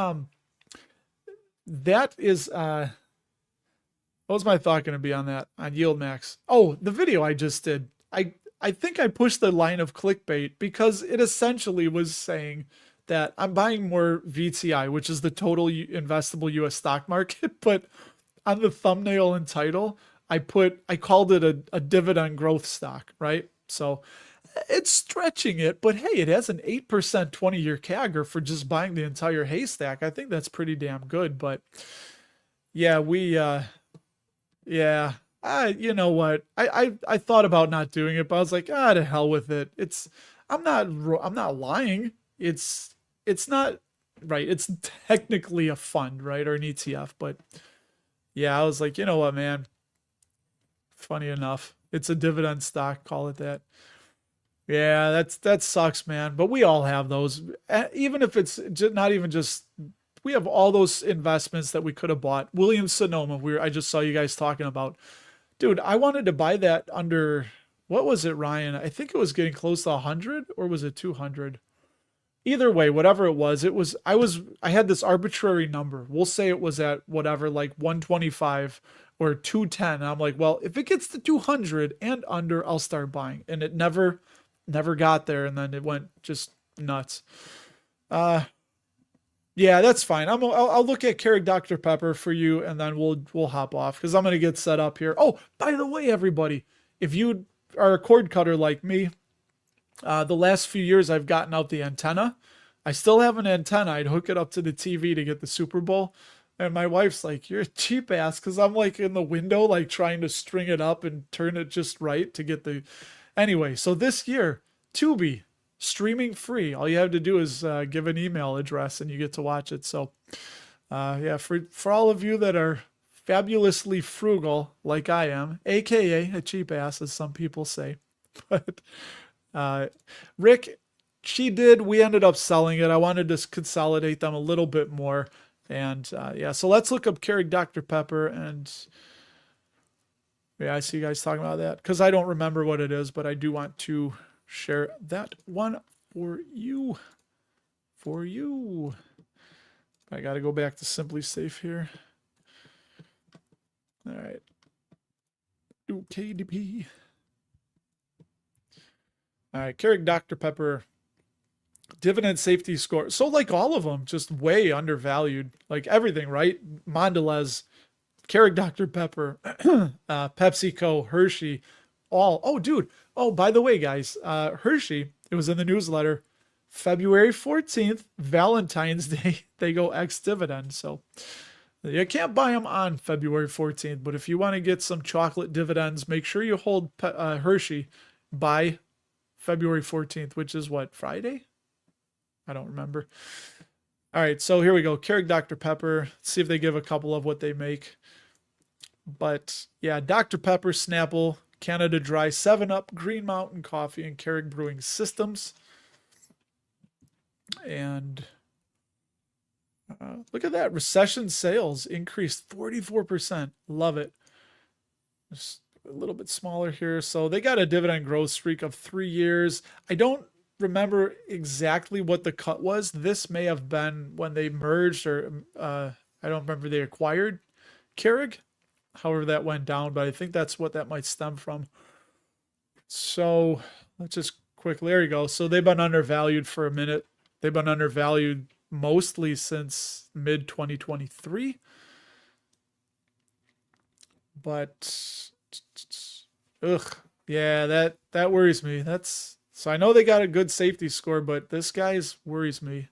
is what was my thought going to be on that, on YieldMax? Oh, the video I just did. I think I pushed the line of clickbait because it essentially was saying that I'm buying more VTI, which is the total investable US stock market, but on the thumbnail and title, I called it a dividend growth stock, right? So it's stretching it, but hey, it has an 8% 20-year CAGR for just buying the entire haystack. I think that's pretty damn good. But yeah, You know what? I thought about not doing it, but I was like, to hell with it. I'm not lying. It's not right. It's technically a fund, right, or an ETF, but yeah, I was like, you know what, man? Funny enough, it's a dividend stock. Call it that. Yeah, that sucks, man. But we all have those. Even if it's not even just, we have all those investments that we could have bought. Williams Sonoma, I just saw you guys talking about. Dude, I wanted to buy that under, what was it, Ryan? I think it was getting close to 100, or was it 200? Either way, whatever I had this arbitrary number. We'll say it was at whatever, like 125 or 210. And I'm like, well, if it gets to 200 and under, I'll start buying. And it never got there, and then it went just nuts. Uh yeah, that's fine. I'll look at Keurig Dr Pepper for you, and then we'll hop off because I'm gonna get set up here. Oh, by the way, everybody, if you are a cord cutter like me, the last few years I've gotten out the antenna. I still have an antenna. I'd hook it up to the TV to get the Super Bowl. And my wife's like, "You're a cheap ass," because I'm like in the window, like trying to string it up and turn it just right to get the. Anyway, so this year, Tubi, streaming free. All you have to do is give an email address and you get to watch it. So, yeah, for all of you that are fabulously frugal like I am, aka a cheap ass, as some people say, but Rick, we ended up selling it. I wanted to consolidate them a little bit more. And yeah, so let's look up Keurig Dr Pepper, and yeah, I see you guys talking about that because I don't remember what it is, but I do want to share that one for you. I got to go back to Simply Safe here. All right. KDP. All right, Keurig Dr Pepper dividend safety score. So like all of them, just way undervalued. Like everything, right? Mondelez, Keurig Dr Pepper, PepsiCo, Hershey, all. Oh, dude. Oh, by the way, guys, Hershey, it was in the newsletter, February 14th, Valentine's Day, they go ex-dividend. So you can't buy them on February 14th, but if you want to get some chocolate dividends, make sure you hold Hershey by February 14th, which is what, Friday? I don't remember. All right, so here we go. Keurig Dr Pepper. Let's see if they give a couple of what they make. But yeah, Dr Pepper, Snapple, Canada Dry, 7-Up, Green Mountain Coffee, and Keurig Brewing Systems. And look at that. Recession sales increased 44%. Love it. Just a little bit smaller here. So they got a dividend growth streak of 3 years. I don't remember exactly what the cut was. This may have been when they merged, or I don't remember, they acquired Keurig. However that went down, but I think that's what that might stem from. So let's just quickly, there you go. So they've been undervalued for a minute. They've been undervalued mostly since mid 2023. But yeah, that worries me. So I know they got a good safety score, but this guy's worries me.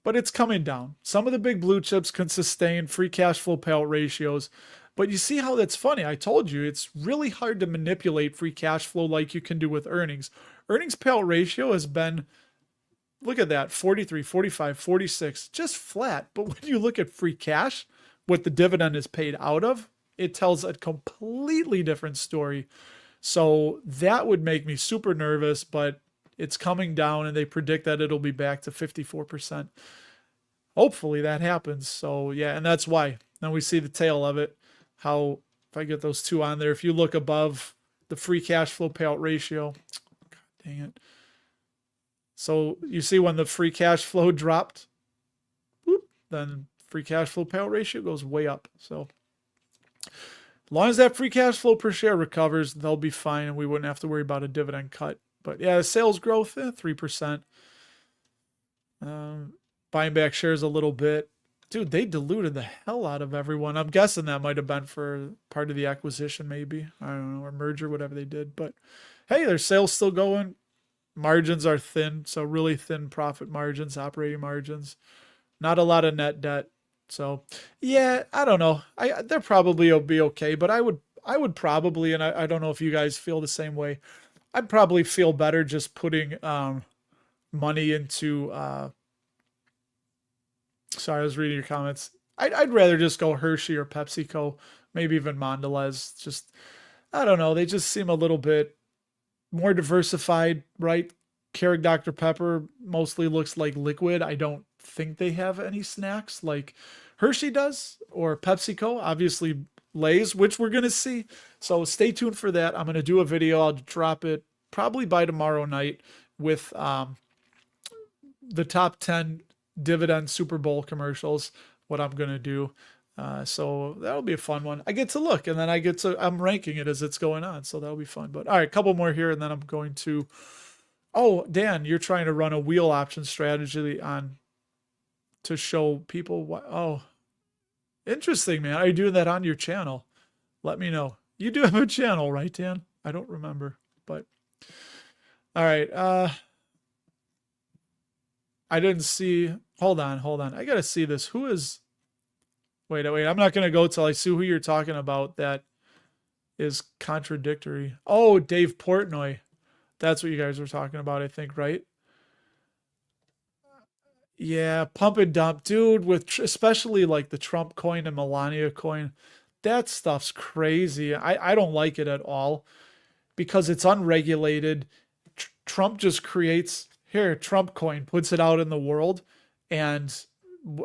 But it's coming down. Some of the big blue chips can sustain free cash flow payout ratios. But you see how that's funny. I told you it's really hard to manipulate free cash flow like you can do with earnings. Earnings payout ratio has been, look at that, 43, 45, 46, just flat. But when you look at free cash, what the dividend is paid out of, it tells a completely different story. So that would make me super nervous, but it's coming down and they predict that it'll be back to 54%. Hopefully that happens. So yeah, and that's why. Now we see the tail of it. How, if I get those two on there, if you look above the free cash flow payout ratio, God dang it. So you see when the free cash flow dropped, whoop, then free cash flow payout ratio goes way up. So as long as that free cash flow per share recovers, they'll be fine and we wouldn't have to worry about a dividend cut. But yeah, sales growth, 3%. Buying back shares a little bit. Dude, they diluted the hell out of everyone. I'm guessing that might have been for part of the acquisition, maybe. I don't know, or merger, whatever they did. But hey, their sales still going. Margins are thin, so really thin profit margins, operating margins. Not a lot of net debt. So yeah, I don't know. They're probably will be okay, but would probably, and I don't know if you guys feel the same way. I'd probably feel better just putting money into. Sorry, I was reading your comments. I'd rather just go Hershey or PepsiCo, maybe even Mondelez. Just I don't know. They just seem a little bit more diversified, right? Keurig Dr. Pepper mostly looks like liquid. I don't think they have any snacks like Hershey does or PepsiCo. Obviously, Lay's, which we're going to see. So stay tuned for that. I'm going to do a video. I'll drop it probably by tomorrow night with the top 10 Dividend Super Bowl commercials, what I'm going to do. So that'll be a fun one. I get to look and then I'm ranking it as it's going on. So that'll be fun. But all right, a couple more here and then I'm going to, oh, Dan, you're trying to run a wheel option strategy on to show people what, oh, interesting, man. Are you doing that on your channel? Let me know. You do have a channel, right, Dan? I don't remember, but all right. I didn't see, hold on. I got to see this. Who is, wait. I'm not going to go till I see who you're talking about. That is contradictory. Oh, Dave Portnoy. That's what you guys were talking about, I think, right? Yeah, pump and dump, dude, with especially like the Trump coin and Melania coin. That stuff's crazy. I don't like it at all because it's unregulated. Trump just creates here, Trump coin, puts it out in the world. And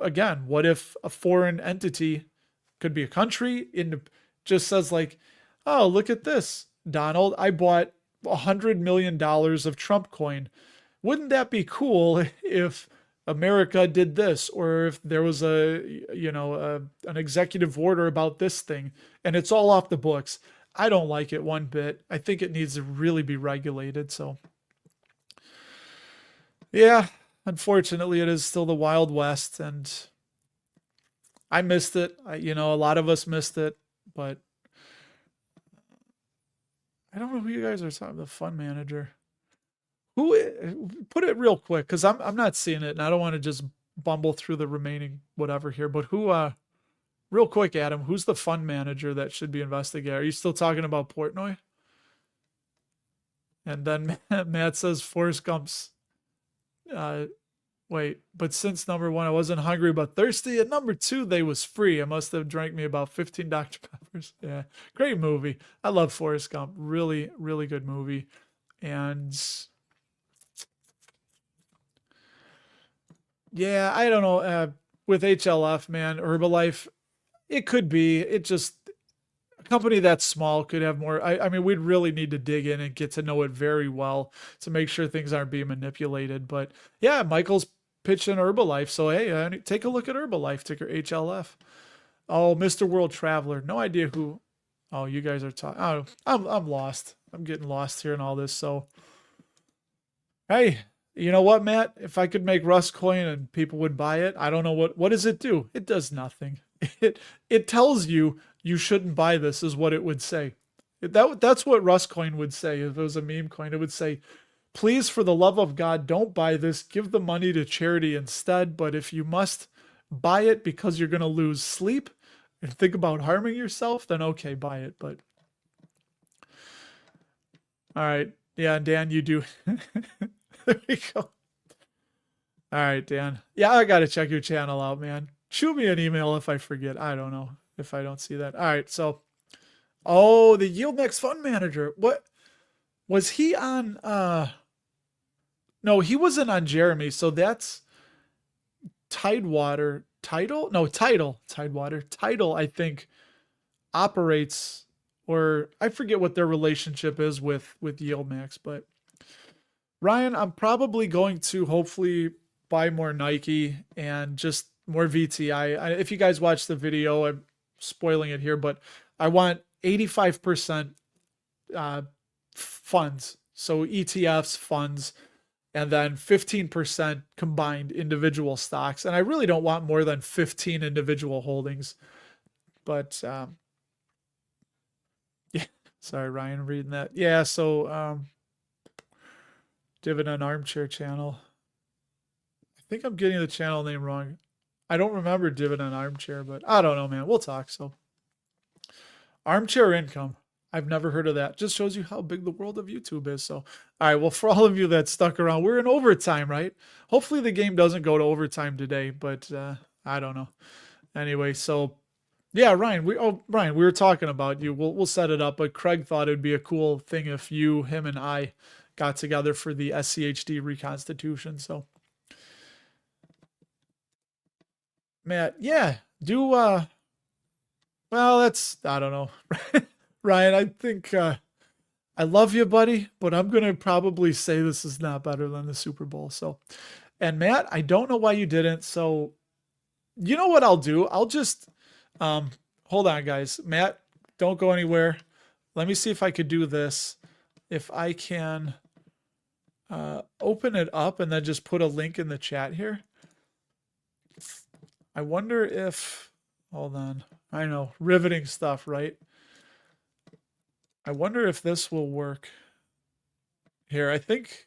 again, what if a foreign entity, could be a country, just says like, oh, look at this, Donald, I bought $100 million of Trump coin. Wouldn't that be cool if America did this, or if there was an executive order about this thing and it's all off the books? I don't like it one bit. I think it needs to really be regulated. So yeah, unfortunately it is still the Wild West and I missed it. A lot of us missed it, but I don't know who you guys are talking. The fund manager. Who, put it real quick, because I'm not seeing it and I don't want to just bumble through the remaining whatever here. But who, real quick, Adam, who's the fund manager that should be investigated? Are you still talking about Portnoy? And then Matt says Forrest Gump's. Wait, but since number one, I wasn't hungry but thirsty, and number two, they was free. I must have drank me about 15 Dr. Peppers. Yeah, great movie. I love Forrest Gump. Really, really good movie. And yeah, I don't know. With HLF, man, Herbalife, it could be. It just, a company that small could have more. I mean, we'd really need to dig in and get to know it very well to make sure things aren't being manipulated. But yeah, Michael's pitching Herbalife. So hey, take a look at Herbalife, ticker HLF. Oh, Mr. World Traveler. No idea who. Oh, you guys are talking. Oh, I'm lost. I'm getting lost here in all this. So hey, you know what, Matt? If I could make Rust coin and people would buy it, I don't know what does it do? It does nothing. It tells you shouldn't buy this, is what it would say. That's what Rust coin would say if it was a meme coin. It would say, please, for the love of God, don't buy this. Give the money to charity instead. But if you must buy it because you're going to lose sleep and think about harming yourself, then okay, buy it. But all right. Yeah, Dan, you do. There we go. All right, Dan. Yeah, I got to check your channel out, man. Shoot me an email if I forget. I don't know if I don't see that. All right, so, oh, the YieldMax fund manager. What was he on? No, he wasn't on Jeremy. So that's Tidewater. Tidal? No, Tidal. Tidewater. Tidal, I think, operates, or I forget what their relationship is with YieldMax, but Ryan, I'm probably going to hopefully buy more Nike and just more VTI. If you guys watch the video, I'm spoiling it here, but I want 85% funds. So ETFs, funds, and then 15% combined individual stocks. And I really don't want more than 15 individual holdings. But yeah, sorry, Ryan, reading that. Yeah, so Dividend Armchair channel. I think I'm getting the channel name wrong. I don't remember Dividend Armchair, but I don't know, man. We'll talk. So, Armchair income. I've never heard of that. Just shows you how big the world of YouTube is. So, all right. Well, for all of you that stuck around, we're in overtime, right? Hopefully the game doesn't go to overtime today, but I don't know. Anyway, so yeah, Ryan, we were talking about you. We'll set it up, but Craig thought it'd be a cool thing if you, him, and I got together for the SCHD reconstitution. So, Matt, yeah, do well, that's I don't know. Ryan, I think I love you, buddy, but I'm going to probably say this is not better than the Super Bowl. So, and Matt, I don't know why you didn't. So, you know what I'll do? I'll just hold on, guys. Matt, don't go anywhere. Let me see if I could do this. If I can open it up and then just put a link in the chat here. I wonder if, hold on. I know, riveting stuff, right? I wonder if this will work. Here, I think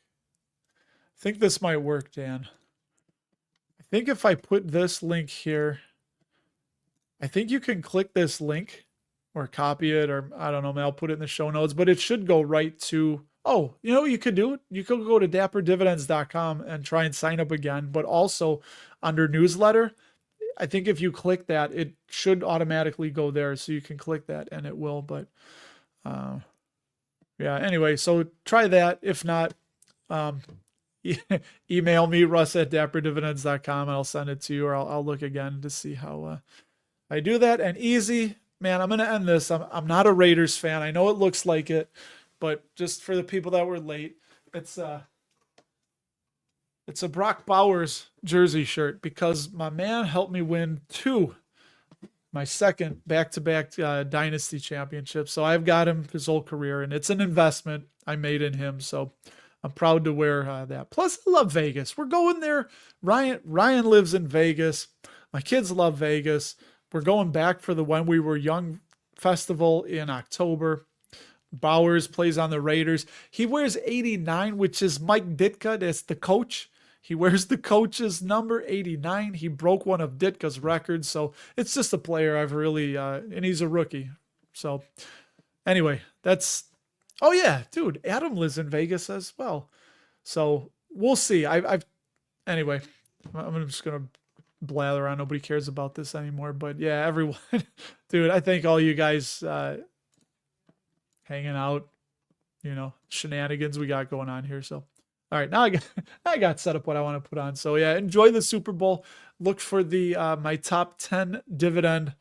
this might work, Dan. I think if I put this link here, I think you can click this link or copy it, or I don't know, I'll put it in the show notes, but it should go right to, oh, you know what you could do? You could go to dapperdividends.com and try and sign up again, but also under newsletter, I think if you click that, it should automatically go there. So you can click that and it will, but yeah, anyway, so try that. If not, email me, russ@dapperdividends.com, and I'll send it to you, or I'll look again to see how I do that. And easy, man, I'm going to end this. I'm not a Raiders fan. I know it looks like it, but just for the people that were late, it's a Brock Bowers jersey shirt because my man helped me win my second back-to-back dynasty championship. So I've got him his whole career, and it's an investment I made in him. So I'm proud to wear that. Plus, I love Vegas. We're going there. Ryan lives in Vegas. My kids love Vegas. We're going back for the When We Were Young festival in October. Bowers plays on the Raiders. He wears 89, which is Mike Ditka. That's the coach. He wears the coach's number 89. He broke one of Ditka's records. So it's just a player I've really, and he's a rookie. So anyway, oh yeah, dude, Adam lives in Vegas as well. So we'll see. Anyway, I'm just going to blather on. Nobody cares about this anymore, but yeah, everyone, dude, I thank all you guys, hanging out, shenanigans we got going on here. So, all right, now I got set up what I want to put on. So yeah, enjoy the Super Bowl. Look for the my top 10 dividend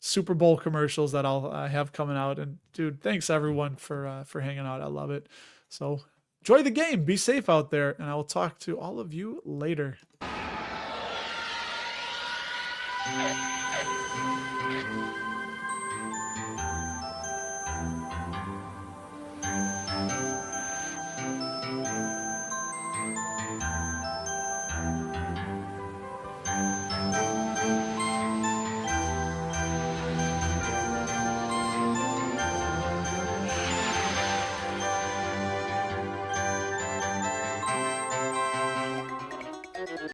Super Bowl commercials that I'll have coming out. And dude, thanks everyone for hanging out. I love it. So enjoy the game. Be safe out there, and I will talk to all of you later.